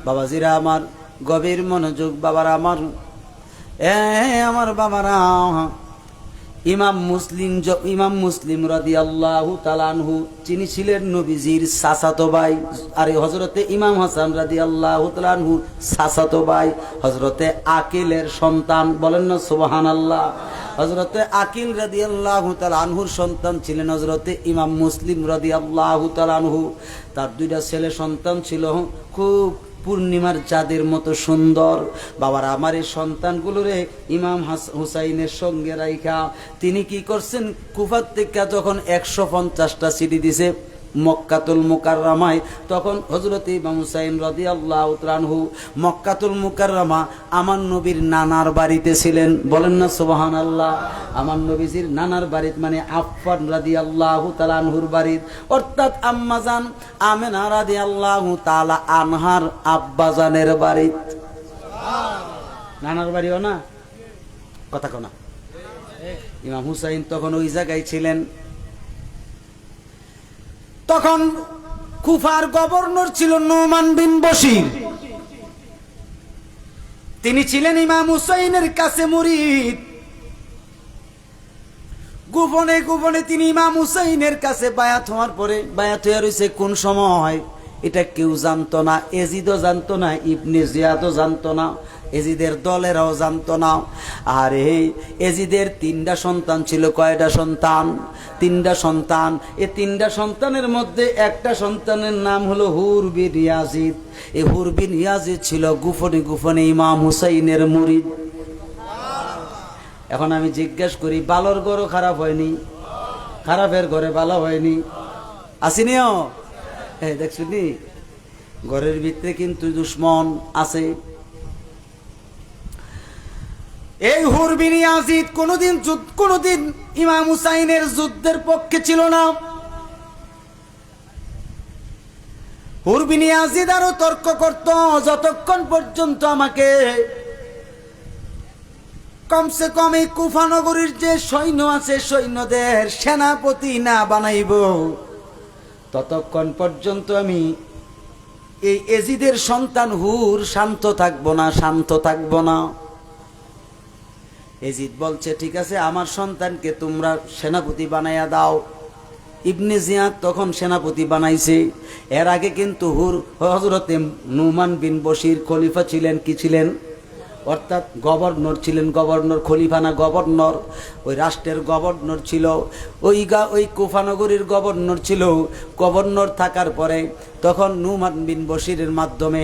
বাবাজিরা আমার গভীর মনোযোগ, বাবারা আমার, আমার বাবারা, ইমাম মুসলিম রাদিয়াল্লাহু তাআলা আনহু যিনি ছিলেন নবীজির চাচাতো ভাই, আর হযরতে ইমাম হাসান রাদিয়াল্লাহু তাআলা আনহু চাচাতো ভাই, হযরতে আকিলের সন্তান, বলেন না সুবহানাল্লাহ। হযরতে আকিল রাদিয়াল্লাহু তাআলা আনহুর সন্তান ছিলেন হযরতে ইমাম মুসলিম রাদিয়াল্লাহু তাআলা আনহু। তার দুইটা ছেলে সন্তান ছিল, খুব পূর্ণিমার চাঁদের মতো সুন্দর। বাবার আমার এই সন্তানগুলোরে ইমাম হুসাইনের সঙ্গে রাইখা তিনি কি করছেন, কুফার থেকে যখন 150টা সিটি দিছে মক্কাতুল মুকাররমায়, তখন হযরত ইমাম হুসাইন রাদিয়াল্লাহু তাআলা আনহু মক্কাতুল মুকাররমা আমার নবীর নানার বাড়িতে ছিলেন, বলেন না সুবহানাল্লাহ। আমার নবীজির নানার বাড়িতে মানে আফফান রাদিয়াল্লাহু তাআলা আনহুর বাড়িতে, অর্থাৎ আম্মাজান আমেনা রাদিয়াল্লাহু তাআলা আনহার আব্বাজানের বাড়িতে। নানার বাড়িও না, কথা কোনা। ইমাম হুসাইন তখন ওই জায়গায় ছিলেন। তখন কুফার গভর্নর ছিল নুমান বিন বশির, তিনি ছিলেন ইমাম হুসাইনের কাছে মুরিদ। গোপনে গোপনে তিনি ইমাম হুসাইনের কাছে বায়াত হওয়ার পরে, বায়াত হয়ে রয়েছে কোন সময় এটা কেউ জানতো না, এজিদও জানতো না, ইবনে জিয়াদও জানতো না, এজিদের দলেরাও জানতো না। আর এই এজিদের 3টা সন্তান ছিল। কয়টা সন্তান? 3টা সন্তান। এই 3টা সন্তানের মধ্যে একটা সন্তানের নাম হলো হুর বিন ইয়াজিদ। এই হুর বিন ইয়াজিদ ছিল গোপনে গোপনে ইমাম হুসাইনের মুরিদ। এখন আমি জিজ্ঞেস করি, ভালোর ঘরও খারাপ হয়নি, খারাপের ঘরে ভালো হয়নি, আসিনিও? দেখছনি ঘরের ভিতরে কিন্তু দুশ্মন আছে। এই হুর বিন ইয়াজিদ কোনদিন ইমাম হুসাইনের যুদ্ধের পক্ষে ছিল না। হুর বিন ইয়াজিদ আরো তর্ক করত, যতক্ষণ পর্যন্ত আমাকে কমসে কম এই কুফা নগরীর যে সৈন্য আছে সৈন্যদের সেনাপতি না বানাইব, ততক্ষণ পর্যন্ত আমি এই এজিদের সন্তান হুর শান্ত থাকবো না, শান্ত থাকবো না। এজিদ বলছে, ঠিক আছে, আমার সন্তানকে তোমরা সেনাপতি বানাইয়া দাও। ইবনে জিয়াদ তখন সেনাপতি বানাইছে। এর আগে কিন্তু হুর হযরতে নুমান বিন বশির খলিফা ছিলেন, কি ছিলেন? অর্থাৎ গভর্নর ছিলেন, গভর্নর খলিফা না গভর্নর, ওই রাষ্ট্রের গভর্নর ছিল, ওই কুফা নগরীর গভর্নর ছিল। গভর্নর থাকার পরে তখন নুমান বিন বশিরের মাধ্যমে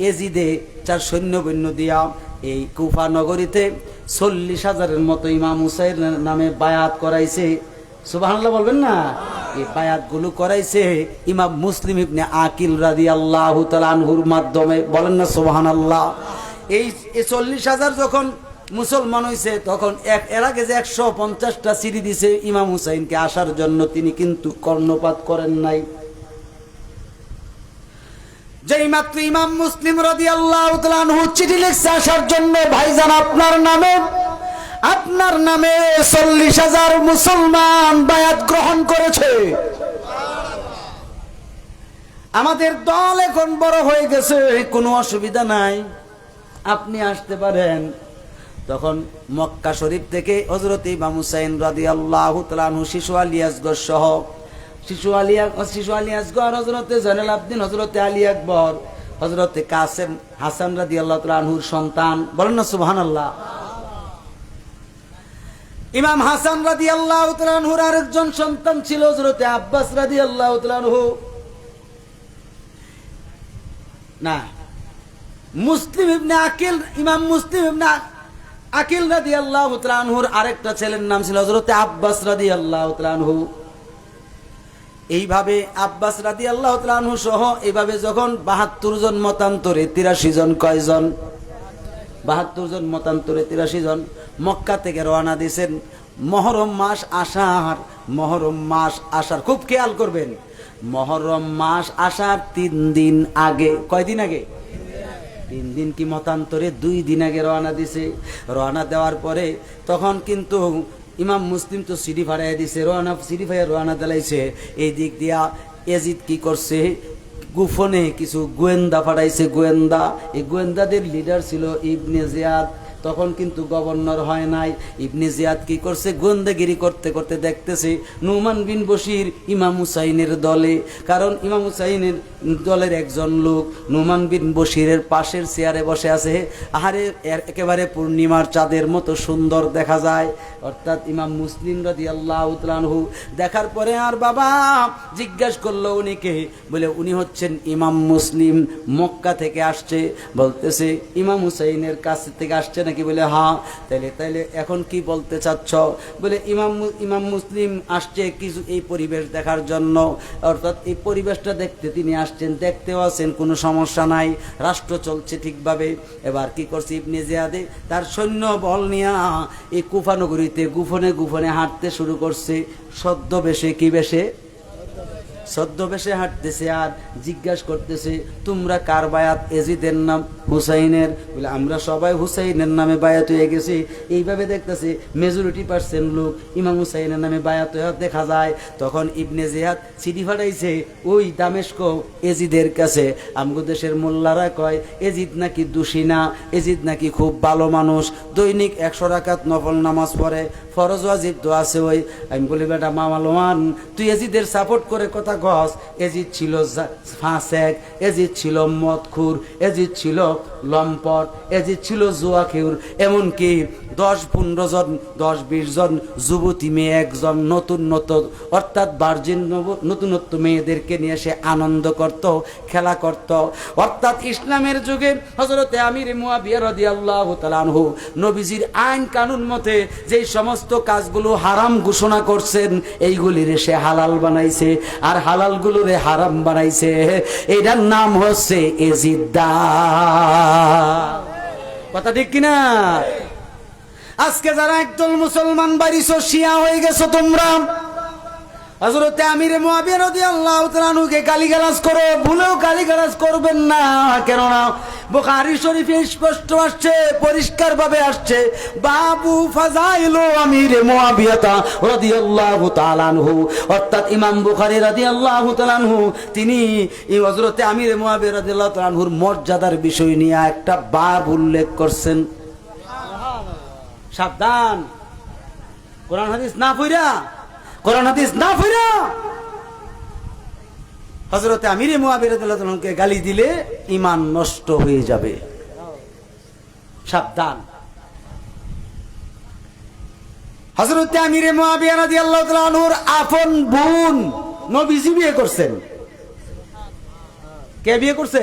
এজিদে 4 সৈন্যবৈন্য দিয়া এই কুফা নগরীতে 40,000-এর মতো ইমাম হুসাইন নামে বায়াত করাইছে। সুবহানাল্লাহ বলবেন না? এই বায়াতগুলো করাইছে ইমাম মুসলিম ইবনে আকিল রাদিয়াল্লাহু তাআলা আনহুর মাধ্যমে। বলেন না সুবহানাল্লাহ? এই 40,000 যখন মুসলমান হয়েছে তখন এর আগে যে 150টা সিঁড়ি দিছে ইমাম হুসাইনকে আসার জন্য, তিনি কিন্তু কর্ণপাত করেন নাই। যেই মাত্র ইমাম মুসলিম রাদিয়াল্লাহু তাআলা আনহু চিঠি লিখছে আসার জন্য, ভাইজান আপনার নামে 40,000 মুসলমান বায়াত গ্রহণ করেছে, আমাদের দল এখন বড় হয়ে গেছে, কোনো অসুবিধা নাই, আপনি আসতে পারেন। তখন মক্কা শরীফ থেকে হযরত ইমাম হুসাইন রাদিয়াল্লাহু তাআলা আনহু শিশু আলী আসগর সহ শিশু আলী আসগর, হযরত জয়নুল আবদিন, হযরত আলী আকবর, হযরত কাসেম হাসান রাদিয়াল্লাহু তাআলা আনহুর সন্তান। বলেন না সুবহানাল্লাহ? ইমাম হাসান রাদিয়াল্লাহু তাআলা আনহুর আরেকজন সন্তান ছিল হযরত আব্বাস রাদিয়াল্লাহু তাআলা আনহু। না, মুসলিম ইবনে আকিল, ইমাম মুসলিম ইবনে আকিল রাদিয়াল্লাহু তাআলা আনহুর আরেকটা ছেলের নাম ছিল হযরত আব্বাস রাদিয়াল্লাহু তাআলা আনহু। এইভাবে আব্বাস রাদিয়াল্লাহু তাআলা আনহু সহ এইভাবে যখন 72 জন মতান্তরে 83 জন, কয়জন? 72 জন মতান্তরে 83 জন মক্কা থেকে রওনা দিয়েছেন। মুহররম মাস আসার খুব খেয়াল করবেন, মুহররম মাস আসার 3 দিন আগে, কয়দিন আগে? 3 দিন কি মতান্তরে 2 দিন আগে রওনা দিছে। রওনা দেওয়ার পরে তখন কিন্তু ইমাম মুসলিম তো সিঁড়ি ফাড়াই দিছে, সিঁড়ি ফাড়াই রওনা দিলাইছে। এই দিক দিয়া এজিদ কি করছে, গোপনে কিছু গোয়েন্দা পাঠাইছে, গোয়েন্দা। এই গোয়েন্দাদের লিডার ছিল ইবনে জিয়াদ, তখন কিন্তু গভর্নর হয় নাই। ইবনে জিয়াদ কি করছে, গোয়েন্দাগিরি করতে করতে দেখতেছে নুমান বিন বশির ইমাম হুসাইনের দলে, কারণ ইমাম হুসাইনের দলের একজন লোক নুমান বিন বশিরের পাশের চেয়ারে বসে আছে। আহারে একেবারে পূর্ণিমার চাঁদের মতো সুন্দর দেখা যায়। অর্থাৎ ইমাম মুসলিম রাদিয়াল্লাহু তাআলা আনহু দেখার পরে আর বাবা জিজ্ঞাসা করলো উনিকে, বলে উনি হচ্ছেন ইমাম মুসলিম, মক্কা থেকে আসছে। বলতেছে ইমাম হুসাইনের কাছ থেকে আসছে নাকি? বলে হ্যাঁ। তাইলে এখন কি বলতে চাচ্ছ? বলে ইমাম মুসলিম আসছে কিছু এই পরিবেশ দেখার জন্য, অর্থাৎ এই পরিবেশটা দেখতে তিনি আসছেন, দেখতেও আছেন, কোনো সমস্যা নাই, রাষ্ট্র চলছে ঠিকভাবে। এবার কি করছে ইবনে জিয়াদে তার সৈন্য বল নিয়ে এই কুফা নগরীতে গোপনে গোপনে হাঁটতে শুরু করছে। ছদ্মবেশে, কি বেশে? ছদ্মবেশে হাঁটতেছে আর জিজ্ঞাসা করতেছে তোমরা কার বায়াত? এজিদের নাম হুসাইনের। বলে আমরা সবাই হুসাইনের নামে বায়াত হয়ে গেছি। এইভাবে দেখতেছে মেজরিটি % লোক ইমাম হুসাইনের নামে বায়াত হয়ে দেখা যায়। তখন ইবনে জিয়াদ চিঠি ফাটাইছে ওই দামেস্ক এজিদের কাছে। আমগো দেশের মোল্লারা কয় এজিদ নাকি দোষী না, এজিদ নাকি খুব ভালো মানুষ, দৈনিক 100 রাকাত নফল নামাজ পড়ে, ফরজ ওয়াজিব তো আছে ওই। আমি বলি বেটা মামালমান, তুই এজিদের সাপোর্ট করে কথা কস? এজিদ ছিল ফাসেক, এজিদ ছিল মদখুর, এজিদ ছিল লম্পট, এজিদ ছিল জুয়াখেউর। এমনকি 10-15 জন 10-20 জন যুবতী মেয়ে, একজন নতুন অর্থাৎ ভার্জিন নতুনত্ব মেয়েদেরকে নিয়ে সে আনন্দ করত, খেলা করত। অর্থাৎ ইসলামের যুগে হযরতে আমির মুয়াবিয়া রাদিয়াল্লাহু তাআলা আনহু নবীজির আইন কানুন মতে যেই সমস্ত কাজগুলো হারাম ঘোষণা করছেন এইগুলির সে হালাল বানাইছে, আর হালালগুলোরে হারাম বানাইছে। এটার নাম হচ্ছে এজিদ্দা। কথা ঠিক কিনা? আজকে যারা একদল মুসলমান বাড়িছো, শিয়া হয়ে গেছো তোমরা, হযরতে আমির মুয়াবিয়া রাদিয়াল্লাহু তাআলা আনহুকে গালিগালাজ করো, ভুলেও গালিগালাজ করবেন না। কেননা বুখারী শরীফে স্পষ্ট আসছে, পরিষ্কার ভাবে আসছে, বাবু ফাযাইলু আমির মুয়াবিয়া রাদিয়াল্লাহু তাআলা আনহু। অর্থাৎ ইমাম বুখারী রাদিয়াল্লাহু তাআলা আনহু তিনি এই হযরতে আমির মুয়াবিয়া রাদিয়াল্লাহু তাআলা আনহুর মর্যাদার বিষয় নিয়ে একটা বাব উল্লেখ করছেন। সাবধান, কোরআন হাদিস না পড়া, কোরআন হাদিস না পড়া হযরতে আমির মুয়াবিয়া রাদিয়াল্লাহু তাআলা আনহুকে গালি দিলে ঈমান নষ্ট হয়ে যাবে। সাবধান। হযরত আমিরে মুয়াবিয়া রাদিয়াল্লাহু তাআলা আনহুর আপন বোন নবীজি বিয়ে করছেন। কে বিয়ে করছে?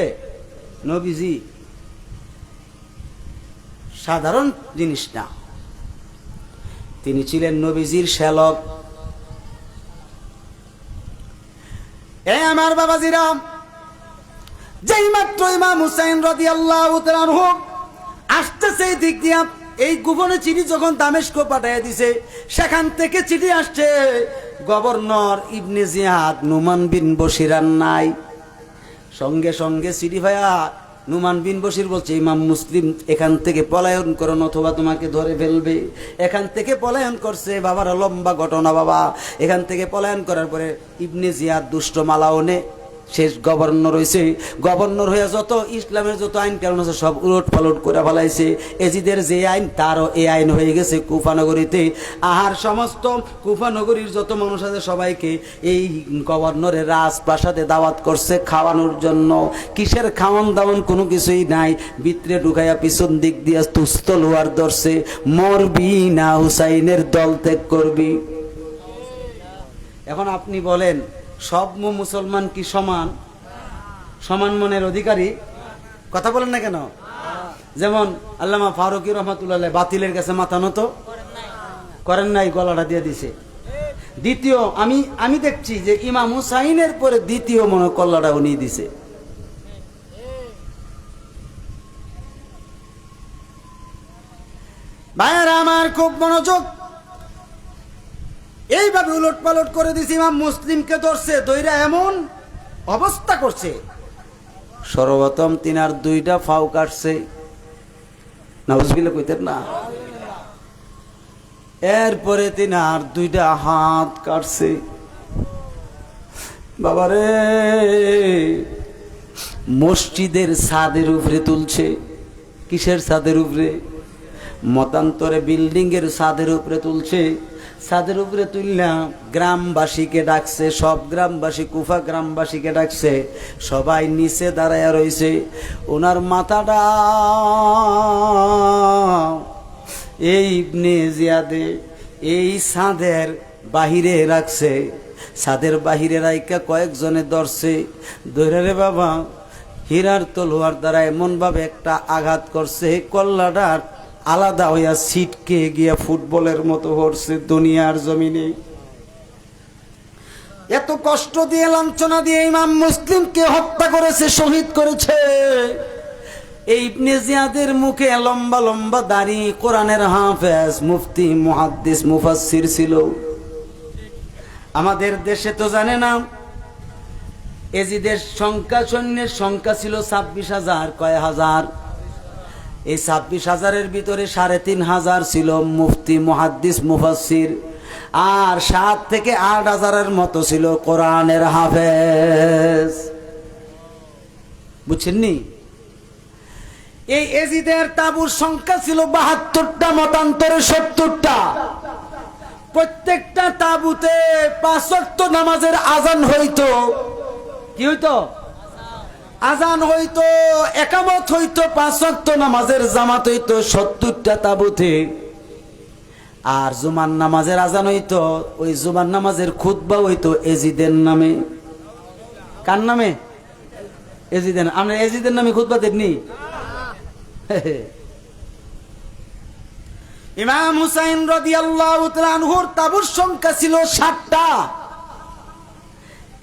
নবীজি। সাধারণ জিনিস না, তিনি ছিলেন নবীজির শ্যালক। আমার বাবাজিরা, যেই মাত্র ইমাম হুসাইন রাদিয়াল্লাহু তাআলা আনহু আসতেছে এই দিক দিয়া, এই গোপনে চিঠি যখন দামেস্ক পাঠিয়ে দিছে, সেখান থেকে চিঠি আসছে গভর্নর ইবনে জিয়াদ নুমান বিন বশিরান নাই। সঙ্গে সঙ্গে চিঠি ভাইয়া নুমান বিন বশির বলছে, ইমাম মুসলিম এখান থেকে পলায়ন করুন অথবা তোমাকে ধরে ফেলবে। এখান থেকে পলায়ন করছে। বাবার লম্বা ঘটনা বাবা। এখান থেকে পলায়ন করার পরে ইবনে জিয়াদ দুষ্ট মালাওনে শেষ গভর্নর হয়েছে। গভর্নর হয়ে যত ইসলামের যত আইন কানুন আছে সব উলট পালট করে ফেলাইছে। এজিদের যে আইন তারও এই আইন হয়ে গেছে কুফানগরীতে। আর সমস্ত কুফানগরীর যত মানুষ আছে সবাইকে এই গভর্নরের রাজপ্রাসাদে দাওয়াত করছে খাওয়ানোর জন্য। কিসের খাওয়ান দাওয়ান কোনো কিছুই নাই। ভিতরে ঢুকাইয়া পিছন দিক দিয়ে তুস্ত লোহার ধরছে, মরবি না হুসাইনের দল ত্যাগ করবি। এখন আপনি বলেন, সব মুসলমান কি সমান? সমান মনের অধিকারী? কথা বলেন না কেন? যেমন আল্লামা ফারুকী রহমাতুল্লাহ বাতিলের কাছে মাথা নত করেন নাই, গলাটা দিয়ে দিছে। দ্বিতীয় আমি দেখছি যে ইমাম হুসাইনের পরে দ্বিতীয় মনে কল্লাটা উনি দিছে। ভাইয়ারা আমার, খুব মনোযোগ। এইভাবে উলট পালট করে দিছে। ইমাম মুসলিমকে ধরছে, দইরা এমন অবস্থা করছে, সর্বপ্রথম তিনার দুইটা ফাও কাটছে। নাউজুবিল্লাহ কইতেন না? এরপরে তিনার দুইটা হাত কাটছে। বাবারে, মসজিদের ছাদের উপরে তুলছে। কিসের ছাদের উপরে? মতান্তরে বিল্ডিং এর ছাদের উপরে তুলছে। ছাদের উপরে তুললাম, গ্রামবাসীকে ডাকছে, সব গ্রামবাসী, কুফা গ্রামবাসীকে ডাকছে। সবাই নিচে দাঁড়ায়া রয়েছে। ওনার মাথাটা এই ইবনে জিয়াদে এই ছাদের বাহিরে রাখছে। ছাদের বাহিরে রাইকা কয়েকজনে ধরছে। ধরে রে বাবা, হীরার তলোয়ার দ্বারা এমন ভাবে একটা আঘাত করছে, কল্লাটা আলাদা হইয়া ছিটকে গিয়া ফুটবলের মতো হচ্ছে দুনিয়ার জমিনে। এত কষ্ট দিয়ে লাঞ্ছনা দিয়ে ইমাম মুসলিমকে হত্যা করেছে, শহীদ করেছে। এই ইবনে জিয়াদের মুখে লম্বা লম্বা দাড়ি, কোরআনের হাফেজ, মুফতি, মুহাদ্দিস, মুফাসসির ছিল। আমাদের দেশে তো জানে না, এজিদের সংখ্যা, সৈন্যের সংখ্যা ছিল 26,000। কয় হাজার? এই 26,000-এর ভিতরে 3,500 ছিল মুফতি, মুহাদ্দিস, মুফাসসির। আর 7 থেকে 8,000-এর মতো ছিল কোরআনের হাফেজ। বুঝছেননি? এই এজিদের তাবুর সংখ্যা ছিল 72টা, মতান্তরে 70টা। প্রত্যেকটা তাবুতে 5 ওয়াক্ত নামাজের আজান হইতো। কি হইতো? আজান হইতো, একামত হইতো, 5 ওয়াক্ত নামাজের জামাত হইতো 70টা তাবুতে। আর জুমার নামাজের আজান হইতো, ওই জুমার নামাজের খুতবা হইতো এজিদের নামে। কার নামে? এজিদের। আমরা এজিদের নামে খুতবা দেননি? ইমাম হুসাইন রাদিয়াল্লাহু তাআলা আনহুর তাবুর সংখ্যা ছিল 60টা।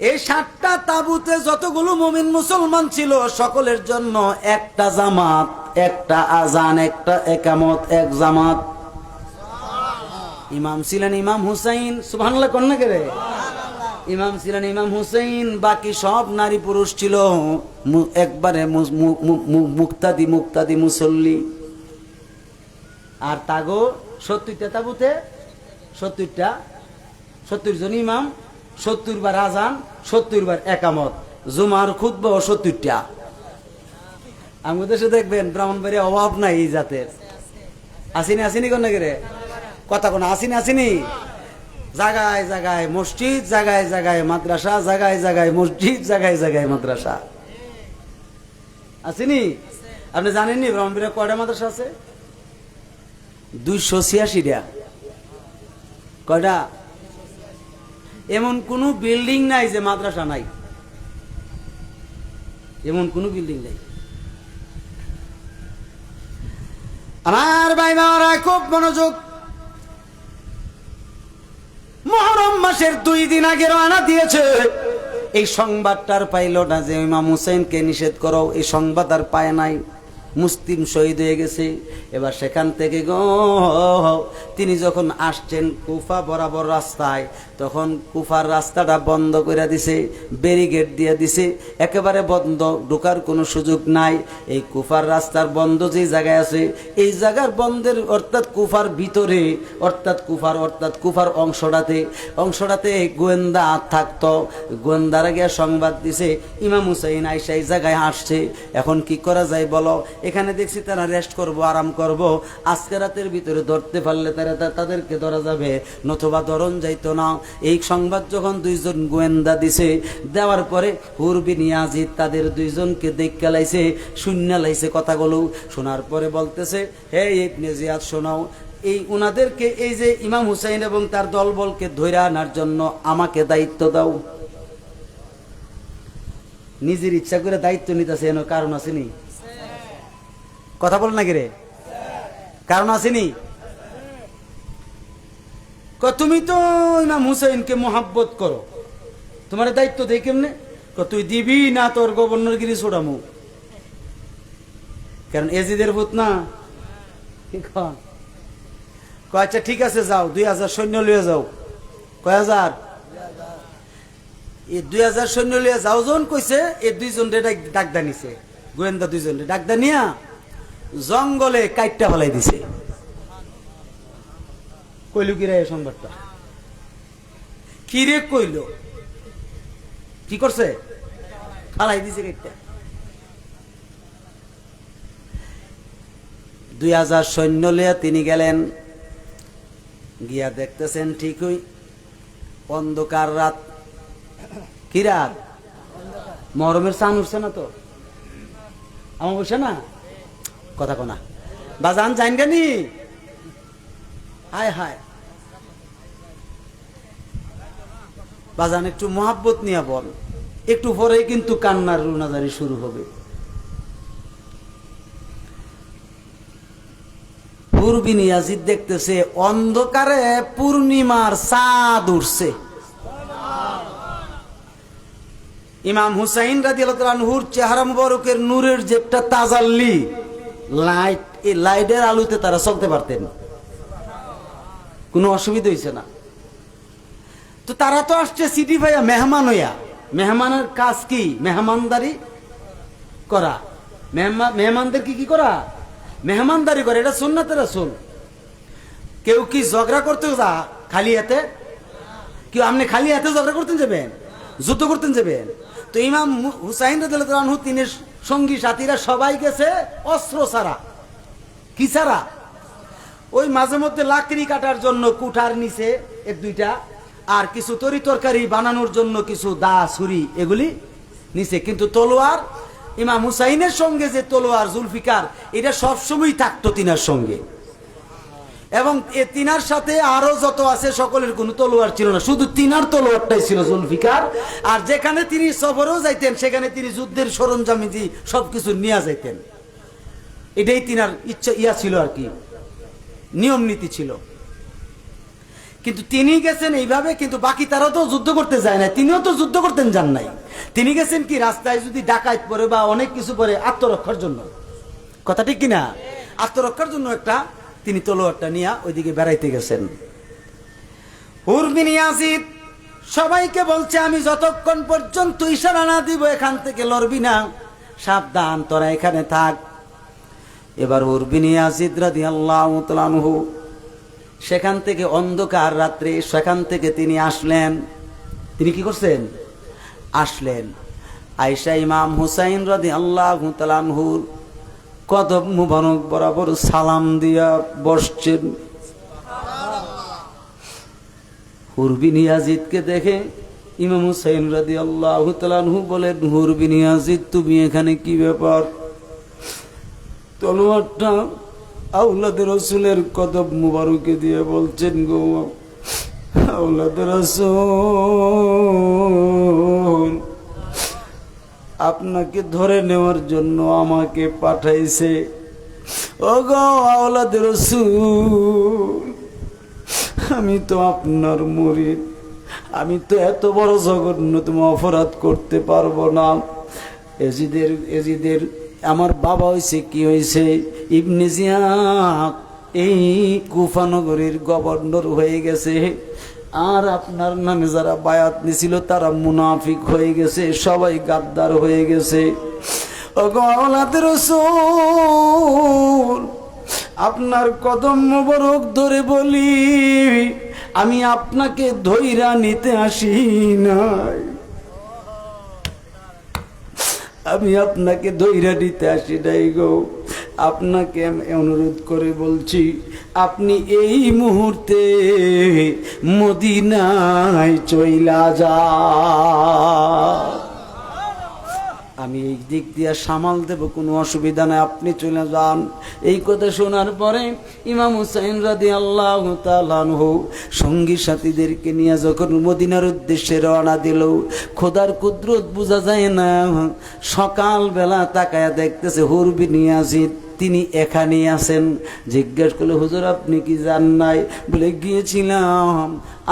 এই 60টা তাবুতে যতগুলো মুমিন মুসলমান ছিল সকলের জন্য একটা জামাত, একটা আজান, একটা একামত, এক জামাত। ইমাম ছিলেন ইমাম হুসাইন। সুবহানাল্লাহ কোন না করে? ইমাম ছিলেন ইমাম হুসাইন। বাকি সব নারী পুরুষ ছিল একবারে মুক্তাদি মুসল্লি। আর তাগো 70টা তাবুতে 70 জন ইমাম, 70 বার আজান, 70 বার একামত, জুমার খুতবা 70টা। আমাদের দেশে দেখবেন ব্রাহ্মণবাড়িয়া অভাব নাই এই জাতের। আসিনি কোন করে? কথা কোন আসিনি। জায়গায় জায়গায় মসজিদ, জায়গায় জায়গায় মাদ্রাসা, জায়গায় জায়গায় মসজিদ, জায়গায় জায়গায় মাদ্রাসা। আসেনি? আপনি জানেননি ব্রাহ্মণবাড়িয়া কয়টা মাদ্রাসা আছে? 286টা। কয়টা? এমন কোন বিল্ডিং নাই যে মাদ্রাসা নাই, এমন কোন বিল্ডিং নাই। আমার ভাই বাবারা খুব মনোযোগ। মুহররম মাসের 2 দিন আগে রওনা দিয়েছে। এই সংবাদটার পাইল না যে ইমাম হুসাইনকে নিষেধ করো, এই সংবাদ আর পায় নাই। মুসলিম শহীদ হয়ে গেছে। এবার সেখান থেকে তিনি যখন আসছেন কুফা বরাবর রাস্তায়, তখন কুফার রাস্তাটা বন্ধ করে দিছে, ব্যারিকেড দিয়ে দিছে, একেবারে বন্ধ, ঢোকার কোনো সুযোগ নাই। এই কুফার রাস্তার বন্ধ যে জায়গায় আছে, এই জায়গার বন্ধের অর্থাৎ কুফার ভিতরে, অর্থাৎ কুফার অংশটাতে গোয়েন্দা থাকতো। গোয়েন্দারা গিয়ে সংবাদ দিছে ইমাম হুসাইন আইসা এই জায়গায় আসছে, এখন কি করা যায় বলো। এখানে দেখছি তারা রেস্ট করব, আরাম করব, আজকে রাতের ভিতরে ধরতে পারলে তাদেরকে ধরা যাবে, নতুবা ধরন যাইতো না। এই সংবাদ যখন 2 জন গোয়েন্দা দিছে, দেওয়ার পরে হুর বিন ইয়াজিদ তাদের 2 জনকে দেখে লাইছে, শূন্য লাইছে কথাগুলো। শোনার পরে বলতেছে, হে ইবনে জিয়াদ শোনাও, এই উনাদেরকে, এই যে ইমাম হুসাইন এবং তার দলবলকে ধরে আনার জন্য আমাকে দায়িত্ব দাও। নিজের ইচ্ছা করে দায়িত্ব নিতেছে, এর কারণ আসেনি? কথা বল না রে, কারণ আসেনি? তুমি তো ইমাম হুসাইনকে মোহাব্বত করো, তোমার দায়িত্ব দেই কেমনে? তুই দিবি না তোর গভর্নরগিরি ছোড়ামু, কারণ এজিদের ভূত না। আচ্ছা ঠিক আছে, যাও 2000 সৈন্য লিয়ে যাও। কয় হাজার? এই 2000 সৈন্য লিয়ে যাও জন কইছে। এই 2 জন ডাকদা নিছে, গোয়েন্দা 2 জন ডাকদা নিয়া জঙ্গলে কাইটটা ফেলাই দিছে। কইল কিরা এই সংবাদটা? কিরে কইল, কি করছে? ফালাই দিছে কাইটটা। 2000 সৈন্য লিয়া তিনি গেলেন, গিয়া দেখতেছেন ঠিকই অন্ধকার রাত। কি রাত? মহরমের চান উঠছে না তো, আমার বসে না কথা কোনা বাজান জান গানি। হায় হায় বাজান, একটু মোহাব্বত নিয়ে বল, একটু পরে কিন্তু কান্নার রুনাজারি শুরু হবে। হুর বিন ইয়াজিদ দেখতেছে অন্ধকারে পূর্ণিমার চাঁদ উঠছে। ইমাম হুসাইন রাদিয়াল্লাহু আনহুর চেহারা মুবারকের নূরের যে একটা তাজাল্লি লাইট, এই লাইটের আলোতে তারা চলতে পারতেন, কোনো অসুবিধা হয়েছে না। তো তারা তো আসছে সিটি ভাইয়া মেহমান হইয়া। মেহমানের কাজ কি? মেহমানদারি করা। মেহমানদের কি করা? মেহমানদারি করে, এটা সুন্নাতের রাসূল। কেউ কি ঝগড়া করতে যা খালি হাতে? কেউ আপনি খালি হাতে ঝগড়া করতে যাবেন? যুদ্ধ করতে যাবেন? তো ইমাম হুসাইন রাদিয়াল্লাহু আনহু তিনি সঙ্গী সাথীরা সবাই গেছে অস্ত্র ছাড়া। কি ছাড়া? ওই মাঝে মধ্যে লাকড়ি কাটার জন্য কুঠার নিচে 1-2টা, আর কিছু তরি তরকারি বানানোর জন্য কিছু দা ছুরি, এগুলি নিচে। কিন্তু তলোয়ার, ইমাম হুসাইনের সঙ্গে যে তলোয়ার জুলফিকার, এটা সবসময় থাকতো তিনার সঙ্গে। এবং তিনার সাথে আরো যত আছে সকলের কোনো তলোয়ার ছিল না, শুধু তিনার তলোয়ারটাই ছিল জুলফিকার। আর যেখানে তিনি সফরেও যাইতেন, সেখানে তিনি যুদ্ধের সরঞ্জামি সবকিছু নিয়ে যাইতেন। এটাই তিনার ইচ্ছা ছিল আর কি, নিয়ম নীতি ছিল। কিন্তু তিনি গেছেন এইভাবে, কিন্তু বাকি তারা তো যুদ্ধ করতে যায় না, তিনিও তো যুদ্ধ করতেন যান নাই। তিনি গেছেন কি, রাস্তায় যদি ডাকাত পড়ে বা অনেক কিছু পরে আত্মরক্ষার জন্য। কথা ঠিক কিনা? আত্মরক্ষার জন্য একটা তিনি তলোয়ারটা নিয়ে ওইদিকে বেড়াইতে গেছেন। হুর বিন ইয়াজিদ সবাইকে বলছে, আমি যতক্ষণ পর্যন্ত ইশারা না দিব এখান থেকে লড়বি না, সাবধান, তোরা এখানে থাক। এবার হুর বিন ইয়াজিদ রাদিয়াল্লাহু তাআলা আনহু সেখান থেকে অন্ধকার রাত্রে সেখান থেকে তিনি আসলেন। তিনি কি করছেন? আসলেন। আয়েশা ইমাম হুসাইন রাদিয়াল্লাহু তাআলা আনহুর কদম মুবারক বরাবর সালাম দিয়া বসছেন। হুর বিন ইয়াজিদকে দেখে ইমাম হুসাইন রাদিয়াল্লাহু তাআলা আনহু বলেন, হুর বিন ইয়াজিদ তুমি এখানে কি ব্যাপার? তলোয়ারটা আওলাদে রসুলের কদম মুবারকে দিয়ে বলছেন, গো আওলাদে রসুল, আপনাকে ধরে নেওয়ার জন্য আমাকে পাঠাইছে। ও গো আওলাদে রসুল, আমি তো আপনার মুরিদ, আমি তো এত বড় জঘন্যতম অপরাধ করতে পারবো না। এজিদের আমার বাবা হয়েছে, কি হয়েছে, ইবনে জিয়াদ এই কুফা নগরীর গভর্নর হয়ে গেছে। আর আপনার নামে যারা বায়াত নিছিল তারা মুনাফিক হয়ে গেছে, সবাই গাদ্দার হয়ে গেছে। ওগো আওলাদে রাসূল, আপনার কদম মোবারক ধরে বলি, আমি আপনাকে ধইরা নিতে আসি নাই, আমি আপনাকে ধইরা নিতে আসি নাই গো। আপনাকে আমি অনুরোধ করে বলছি, আপনি এই মুহূর্তে মদিনায় চইলা যান, আমি এই দিক দিয়ে সামাল দেব, কোনো অসুবিধা নাই, আপনি চলে যান। এই কথা শোনার পরে ইমাম হুসাইন রাদিয়াল্লাহু তাআলা আনহু সঙ্গী সাথীদেরকে নিয়ে যখন মদিনার উদ্দেশ্যে রওনা দিল, খোদার কুদরত বোঝা যায় না। সকালবেলা তাকায়া দেখতেছে হুর বিন ইয়াজিদ তিনি এখানেই আছেন। জিজ্ঞেস করলে, হুজুর আপনি কি যান নাই? বলে, গিয়েছিলাম,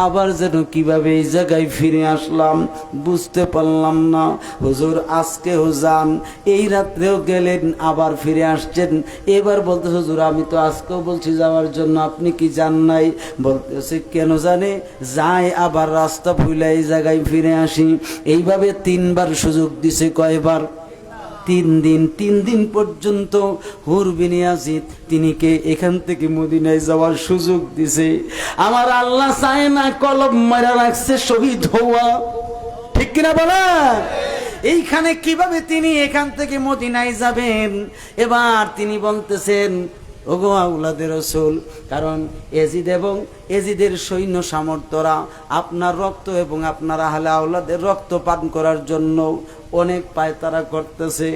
আবার যেন কিভাবে এই জায়গায় ফিরে আসলাম বুঝতে পারলাম না। হুজুর আজকেও যান, এই রাত্রেও গেলেন, আবার ফিরে আসছেন। এবার বলতে, হুজুর আমি তো আজকেও বলছি যাওয়ার জন্য, আপনি কি যান নাই? বলতেছে, কেন জানে যায়, আবার রাস্তা ভুলে এই জায়গায় ফিরে আসি। এইভাবে 3 বার সুযোগ দিছে। কয়বার? 3 দিন। 3 দিন পর্যন্ত হুর বিন ইয়াজিদ তিনিকে এখান থেকে মদিনায় যাওয়ার সুযোগ দিছে। আমার আল্লাহ চায় না কলম মারা রাখছে শহীদ হওয়া, ঠিক কিনা বলা? এইখানে কিভাবে তিনি এখান থেকে মদিনায় যাবেন? এবার তিনি বলতেছেন, ওগো আওলাদে রসুল, কারণ এজিদ এবং এজিদের সৈন্য সামর্থ্যরা আপনার রক্ত এবং আপনার আহলে আওলাদের রক্ত পান করার জন্য অনেক পায়তারা করতেছে।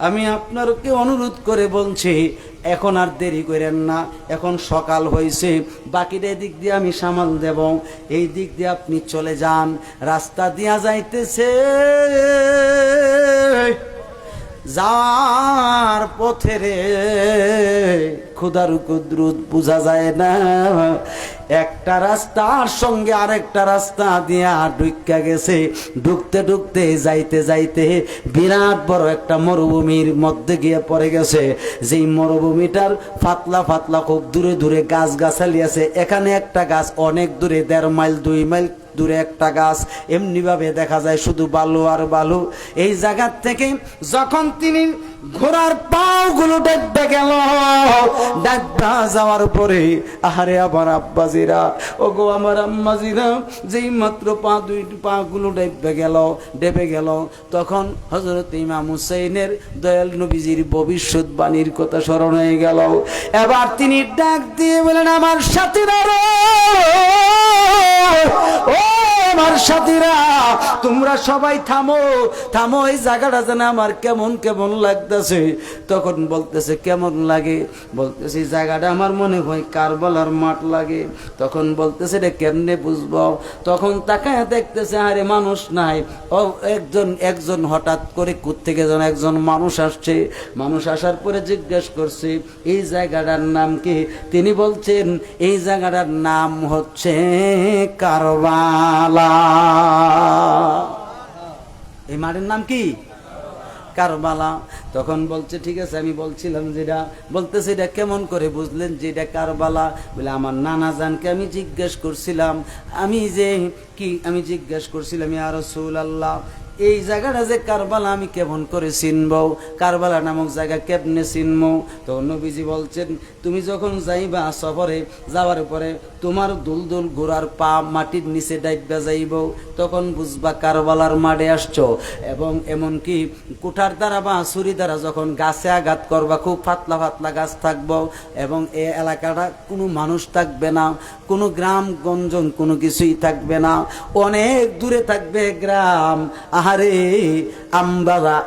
আমি আপনাকে অনুরোধ করে বলছি, এখন আর দেরি করেন না, এখন সকাল হয়েছে, বাকিটা দিক দিয়ে আমি সামাল দেব, এই দিক দিয়ে আপনি চলে যান। রাস্তা দিয়া যাইতেছে, যার পথে রে খোদার কুদরত বোঝা যায় না, একটা রাস্তার সঙ্গে আরেকটা রাস্তা দিয়া ঢুকা গেছে। ঢুকতে ঢুকতে যাইতে যাইতে বিরাট বড় একটা মরুভূমির মধ্যে গিয়ে পড়ে গেছে। যেই মরুভূমিটার ফাতলা ফাতলা খুব দূরে দূরে গাছ গাছালি আছে। এখানে একটা গাছ অনেক দূরে, 1.5 মাইল 2 মাইল দূরে একটা গাছ, এমনি ভাবে দেখা যায় শুধু বালু আর বালু। এই জায়গা থেকে যখন তিনি ঘোড়ার পাও গুলো ডাকতে গেল, ডাকতে যাওয়ার পরে, আহারে আমার আব্বাজিরা, ও গো আমার আম্মাজিরা, যেই মাত্র পা গুলো ডেবে গেল, তখন হযরত ইমাম হুসাইনের দয়াল নবীজির ভবিষ্যৎবাণীর কথা স্মরণ হয়ে গেল। এবার তিনি ডাক দিয়ে বলেন, আমার সাথীরা রে, ও আমার সাথীরা, তোমরা সবাই থামো, থামো, এই জায়গাটা যেন আমার কেমন কেমন লাগতেছে। তখন বলতেছে, কেমন লাগে? বলতেছে, এই জায়গাটা আমার মনে হয় কারবালার মাঠ লাগে। তখন বলতেছে, রে কেমনে বুঝবো? তখন তাকায় দেখতেছে, আরে মানুষ নাই। ও একজন হঠাৎ করে কোত্থেকে যেন একজন মানুষ আসছে। মানুষ আসার পরে জিজ্ঞেস করছে, এই জায়গাটার নাম কি? তিনি বলছেন, এই জায়গাটার নাম হচ্ছে কারবালা। এই মাঠের নাম কি? কারবালা। তখন বলছে, ঠিক আছে, আমি বলছিলাম যেটা। বলতেছে, এটা কেমন করে বুঝলেন যে এটা কারবালা? বলে, আমার নানা জানকে আমি জিজ্ঞেস করছিলাম, আমি জিজ্ঞেস করছিলাম, ইয়া রাসূলুল্লাহ, এই জায়গাটা যে কারবালা আমি কেমন করে চিনবো? কারবালা নামক জায়গা কেমনে চিনবো? তো নবীজি বলছেন, তুমি যখন যাইবা সফরে, যাওয়ার পরে তোমার দুলদুল ঘোড়ার পা মাটির নিচে ডাইবা যাইব, তখন বুঝবা কারবালার মাঠে আসছো। এবং এমনকি কুঠার দ্বারা বা ছুরি দ্বারা যখন গাছে আঘাত করবা, খুব পাতলা পাতলা গাছ থাকবো, এবং এই এলাকাটা কোনো মানুষ থাকবে না, কোনো গ্রাম গঞ্জন কোনো কিছুই থাকবে না, অনেক দূরে থাকবে গ্রাম। আহারে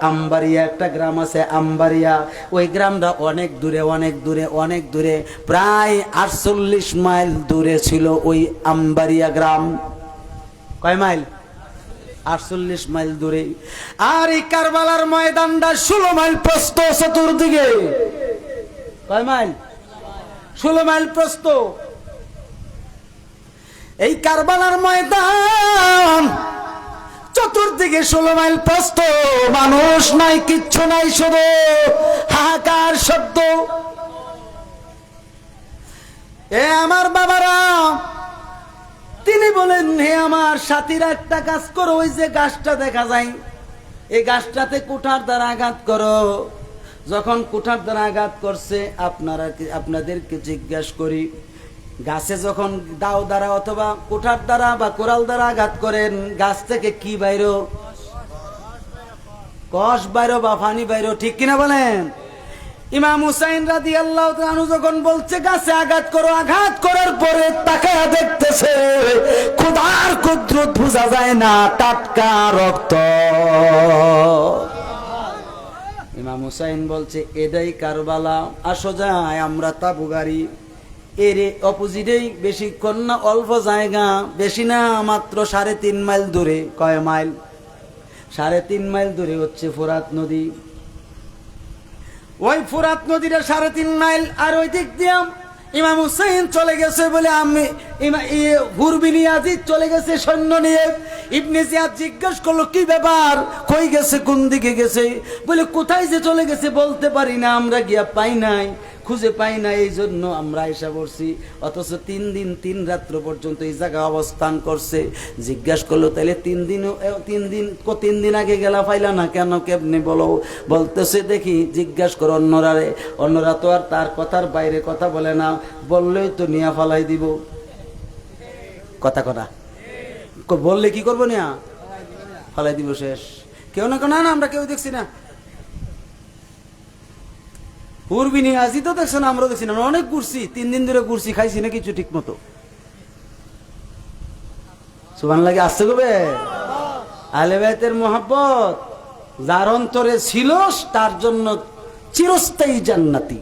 আম্বারিয়া একটা গ্রাম আছে, আম্বারিয়া। ওই গ্রামটা অনেক দূরে, অনেক দূরে, অনেক দূরে, প্রায় 48 মাইল দূরে ছিল ওই আম্বারিয়া গ্রাম। কয় মাইল? 48 মাইল দূরে। আর এই কারবালার ময়দানটা 16 মাইল প্রস্থ চতুর্দিকে। কয় মাইল? 16 মাইল প্রস্থ। এই কারবালার ময়দান চতুর্দিকে 16 মাইল প্রস্থ, মানুষ নাই, কিচ্ছু নাই, শুধু হাহাকার শব্দ। এ আমার বাবারা, তিনি বলেন, হে আমার সাথীরা, একটা কাজ করো, ওই যে গাছটা দেখা যায়, এই গাছটাতে কুঠার দ্বারা আঘাত করো। যখন কুঠার দ্বারা আঘাত করছে, আপনাদেরকে জিজ্ঞাসা করি, গাছে যখন দাও দ্বারা অথবা কুঠার দ্বারা বা কোরাল দ্বারা আঘাত করেন, গাছ থেকে কি বাইরো? কষ বাইরো বা পানি বাইরো, ঠিক কিনা বলেন? ইমাম হুসাইন রাদিয়াল্লাহু তাআলা আনহু যখন বলছে গাছে আঘাত করো, আঘাত করার পরে তাকায়া দেখতেছে খোদার কুদরত বোঝা যায় না, টাটকা রক্ত। ইমাম হুসাইন বলছে, এটাই কারবালা, আসো যাই আমরা তাবুগারি। এর অপোজিটেই, বেশিক্ষণ না, অল্প জায়গা, বেশি না, মাত্র 3.5 মাইল দূরে। কয় মাইল? 3.5 মাইল দূরে হচ্ছে ফোরাত নদী। ওই ফোরাত নদীটা 3.5 মাইল। আর ওই দিক দিয়ে ইমাম হুসাইন চলে গেছে বলে আমি হুরবিন ইয়াজিদ চলে গেছে সৈন্য নিয়ে। ইবনে জিয়াদ জিজ্ঞেস করলো, কি ব্যাপার, কই গেছে, কোন দিকে গেছে? বলে, কোথায় যে চলে গেছে বলতে পারি না, আমরা গিয়া পাই নাই, খুঁজে পাই না, এই জন্য আমরা এসে পড়ছি। অথচ 3 দিন 3 রাত্র পর্যন্ত এই জায়গায় অবস্থান করছে। জিজ্ঞাসা করলো, তাহলে 3 দিন আগে গেলা পাইলা না কেন, কেমনে বলো? বলতেছে, দেখি জিজ্ঞাসা করো অন্যরারে, অন্যরা তো আর তার কথার বাইরে কথা বলে না, বললেই তো নিয়া ফালাই দিব। কথা বললে কি করবো, নিয়া ফালাই দিব, শেষ। কেউ না, না আমরা কেউ দেখছি না। পূর্বিনী আজি তো দেখছো না, আমরা দেখছি না, আমরা অনেক ঘুরছি, 3 দিন ধরে ঘুরছি, খাইছি না কিছু ঠিক মতো। সুবহানাল্লাহ, আসতে হবে। আহলে বাইতের মহব্বত যার অন্তরে ছিল, তার জন্য চিরস্থায়ী জান্নাতি,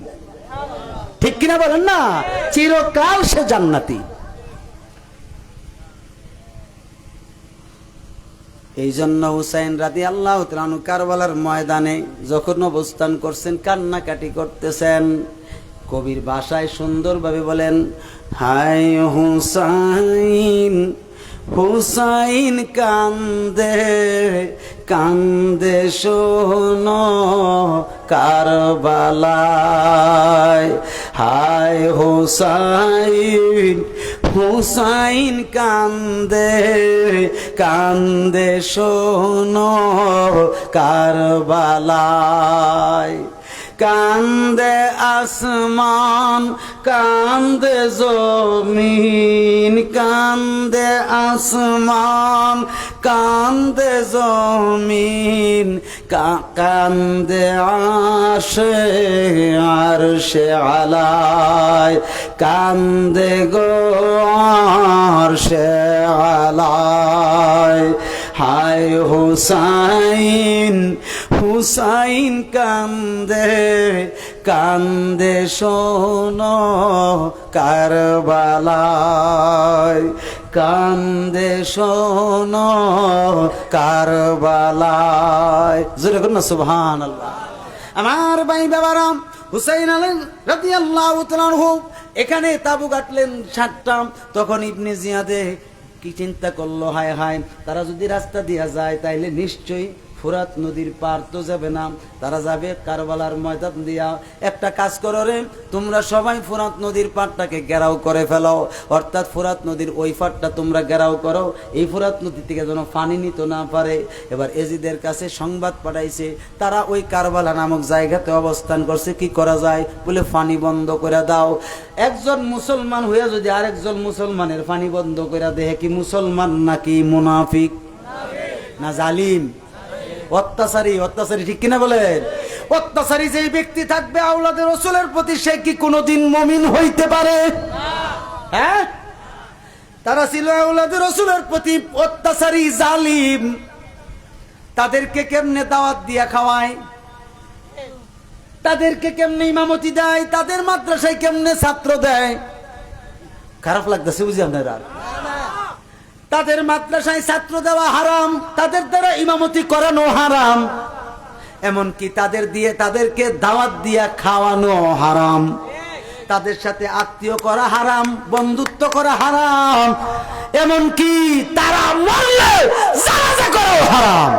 ঠিক কিনা বলেন না? চিরকাল সে জান্নাতি। এই জন্য হুসাইন রাদিয়াল্লাহু তাআলা আনহু কারবালার ময়দানে যখন অবস্থান করছেন, কান্নাকাটি করতেছেন। কবির ভাষায় সুন্দরভাবে বলেন, হায় হুসাইন, হুসাইন কান্দে কান্দে শোনো কারবালায়। হায় হুসাইন, হুসাইন কান্দে কান্দে শোনো কারবালায়। কান্দে আসমান, কান্দে জমিন, কান্দে আসমান, কান্দে জমিন, কান্দে আরশে আলায়, কান্দে গো আরশে আলায়। হায় হুসাইন, হুসাইন কান্দে কান্দে শোনো কারবালায়, কান্দে শোনো কারবালায়। জোরে করুন না সুবহানাল্লাহ। আমার ভাই বাবারাম, হুসাইন রাদিয়াল্লাহু তাআলা আনহু এখানে তাবু গাঁটলেন 7টা। তখন ইবনে জিয়াদে কি চিন্তা করলো, হায় হায়, তারা যদি রাস্তা দিয়া যায় তাইলে নিশ্চয়ই ফুরাত নদীর পার তো যাবে না, তারা যাবে কারবালার ময়দান দিয়া। একটা কাজ করো রে, তোমরা সবাই ফুরাত নদীর পাড়টাকে ঘেরাও করে ফেলো, অর্থাৎ ফুরাত নদীর ওই পাড়টা তোমরা ঘেরাও করো, এই ফুরাত নদী থেকে যেন পানি নিতে না পারে। এবার এজিদের কাছে সংবাদ পাঠাইছে, তারা ওই কারবালা নামক জায়গাতে অবস্থান করছে, কি করা যায়? বলে, পানি বন্ধ করে দাও। একজন মুসলমান হইয়া যদি আরেকজন মুসলমানের পানি বন্ধ করে দেয়, কি মুসলমান নাকি মুনাফিক না জালিম? অত্যাচারী, অত্যাচারী, ঠিক কিনা বলেন? অত্যাচারী যেই ব্যক্তি থাকবে আওলাদে রাসূলের প্রতি, সে কি কোনোদিন মুমিন হইতে পারে? হ্যাঁ, তারা ছিল আওলাদে রাসূলের প্রতি অত্যাচারী, জালিম। তাদেরকে কেমনে দাওয়াত দিয়া খাওয়ায়, তাদেরকে কেমনে ইমামতি দেয়, তাদের মাদ্রাসায় কেমনে ছাত্র দেয়। খারাপ লাগতেছে বুঝি আপনারা? তাদের মাদ্রাসায় ছাত্র দেওয়া হারাম, তাদের দ্বারা ইমামতি করানো হারাম, এমনকি তাদের দিয়ে তাদেরকে দাওয়াত দিয়া খাওয়ানো হারাম, তাদের সাথে আত্মীয় করা হারাম, বন্ধুত্ব করা হারাম, এমনকি তারা মরলে জানাজা করাও হারাম।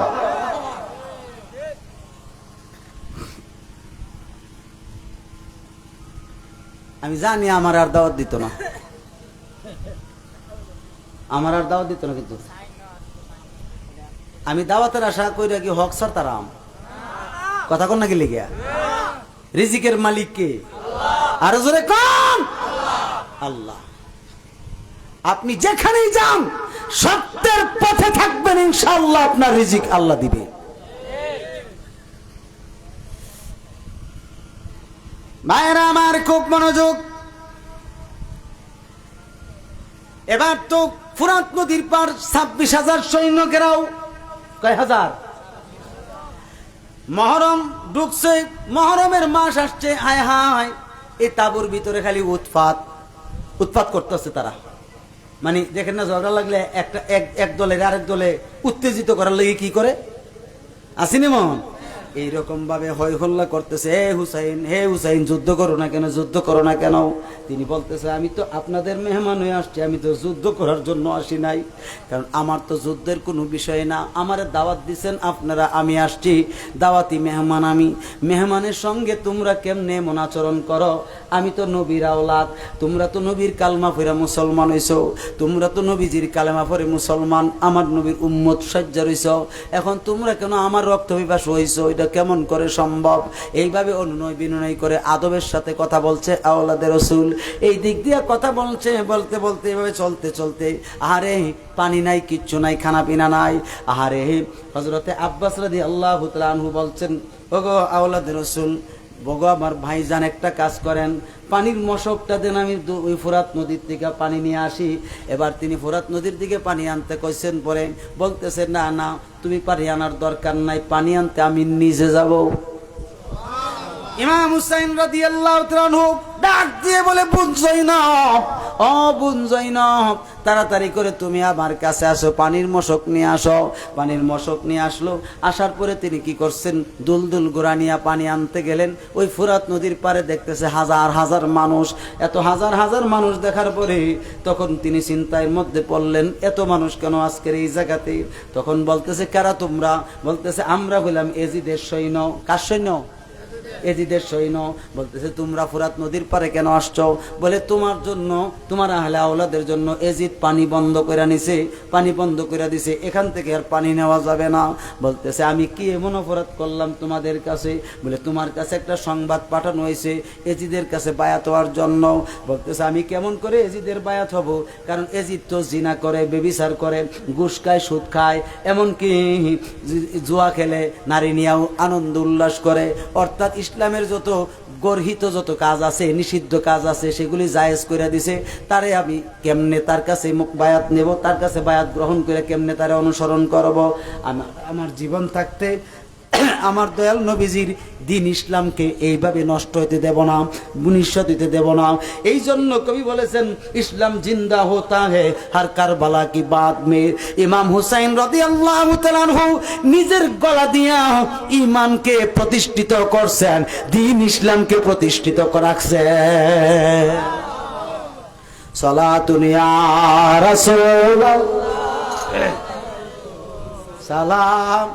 আমি জানি আমার আর দাওয়াত দিত না, আমার আর দাওয়াত দিত না, কিন্তু আমি দাওয়াতের আশা কইরা কি হক স্যার তারাম কথা কোন নাকি লিখিয়া? রিজিকের মালিক কে? আরো জোরে কোন? আল্লাহ। আপনি যেখানেই যান সত্যের পথে থাকবেন, ইনশাআল্লাহ আপনার রিজিক আল্লাহ দিবে। ভাইরা আমার খুব মনোযোগ। এবার তো ফুরাত নদীর পার 26,000 সৈন্য ঘেরাও। কয় হাজার? মহরম ঢুকছে, মহরমের মাস আসছে। হায় হায়, এই তাবুর ভিতরে খালি উৎপাত করতেছে তারা। মানে দেখেন না, ঝগড়া লাগলে একটা এক দলের আরেক দলে উত্তেজিত করার লাগে কি করে আসিনি মন, এইরকম ভাবে হই হল্লা করতেছে। হে হুসাইন যুদ্ধ করো না কেন, যুদ্ধ করো না কেন? তিনি বলতেছে, আমি তো আপনাদের মেহমান হয়ে আসছি, আমি তো যুদ্ধ করার জন্য আসি নাই, কারণ আমার তো যুদ্ধের কোনো বিষয় না। আমারে দাওয়াত দিছেন আপনারা, আমি আসছি দাওয়াতি মেহমান। আমি মেহমানের সঙ্গে তোমরা কেমনে এমন আচরণ করো? আমি তো নবীর আওলাদ, তোমরা তো নবীর কালমা পড়ে মুসলমান হইছো, তোমরা তো নবীজির কালেমা পড়ে মুসলমান, আমার নবীর উম্মত সজ্জা রইছ, এখন তোমরা কেন আমার রক্ত পিপাসু হইছো? এটা কেমন করে সম্ভব? এইভাবে অনুনয় বিনয় করে আদবের সাথে কথা বলছে আওলাদের রাসূল। এই দিক দিয়ে কথা বলছে, বলতে বলতে এভাবে চলতে চলতে, আরে পানি নাই, কিচ্ছু নাই, খানা পিনা নাই। আরে হযরতে আব্বাস রাদিয়াল্লাহু তাআলা আনহু বলছেন, ওগো আওলাদের রাসূল, বগো আমার ভাইজান একটা কাজ করেন, পানির মশকটা দেন, আমি ওই ফোরাত নদীর থেকে পানি নিয়ে আসি। এবার তিনি ফোরাত নদীর দিকে পানি আনতে কইছেন, পরে বলতেছেন, না না, তুমি পানি আনার দরকার নাই, পানি আনতে আমি নিজে যাব। ইমাম হুসাইন রাদিয়াল্লাহু তাআলা আনহু ডাক দিয়ে বলে, বুঝছই না, বুঝছই না, তাড়াতাড়ি করে তুমি আমার কাছে আসো, পানির মশক নিয়ে আসো। পানির মশক নিয়ে আসলো। আসার পরে তিনি কি করছেন, দুলদুল গোড়া নিয়ে পানি আনতে গেলেন। ওই ফুরাত নদীর পারে দেখতেছে হাজার হাজার মানুষ। এত হাজার হাজার মানুষ দেখার পরে তখন তিনি চিন্তার মধ্যে পড়লেন, এত মানুষ কেন আজকের এই জায়গাতে? তখন বলতেছে, কারা তোমরা? বলতেছে, আমরা হইলাম এজিদের সৈন্য। কার সৈন্য? এজিদের সৈন্য। বলতেছে, তোমরা ফুরাত নদীর পারে কেন আসছো? বলে, তোমার জন্য, তোমার আহলে আওলাদের জন্য এজিদ পানি বন্ধ করে নিছে, পানি বন্ধ করে দিছে, এখান থেকে আর পানি নেওয়া যাবে না। বলতেছে, আমি কি এমন অপরাধ করলাম তোমাদের কাছে? বলে, তোমার কাছে একটা সংবাদ পাঠানো হয়েছে এজিদের কাছে বায়াত হওয়ার জন্য। বলতেছে, আমি কেমন করে এজিদের বায়াত হব? কারণ এজিদ তো জিনা করে, বেবিচার করে, ঘুষ খায়, সুদ খায়, এমনকি জুয়া খেলে, নারী নিয়েও আনন্দ উল্লাস করে। অর্থাৎ ইসলামের যত গর্হিত যত কাজ আছে, নিষিদ্ধ কাজ আছে, সেগুলি জায়েজ করে দিছে। তারে আমি কেমনে তার কাছে বায়াত নেব, তার কাছে বায়াত গ্রহণ করে কেমনে তারে অনুসরণ করব? আমার জীবন থাকতে আমার দয়াল নবীজির দিন ইসলামকে এইভাবে নষ্ট হইতে দেব না, নিঃস্ব দিতে দেব না। এই জন্য কবি বলেছেন, ইসলাম জিন্দা হোতা হে হর কারবালা কি বাত মে। ইমাম হুসাইন রাদিয়াল্লাহু তাআলা আনহু নিজের গলা দিয়া ঈমানকে প্রতিষ্ঠিত করছেন, দিন ইসলামকে প্রতিষ্ঠিত রাখছেন। সালাতুন ইয়া রাসূলুল্লাহ, সালাম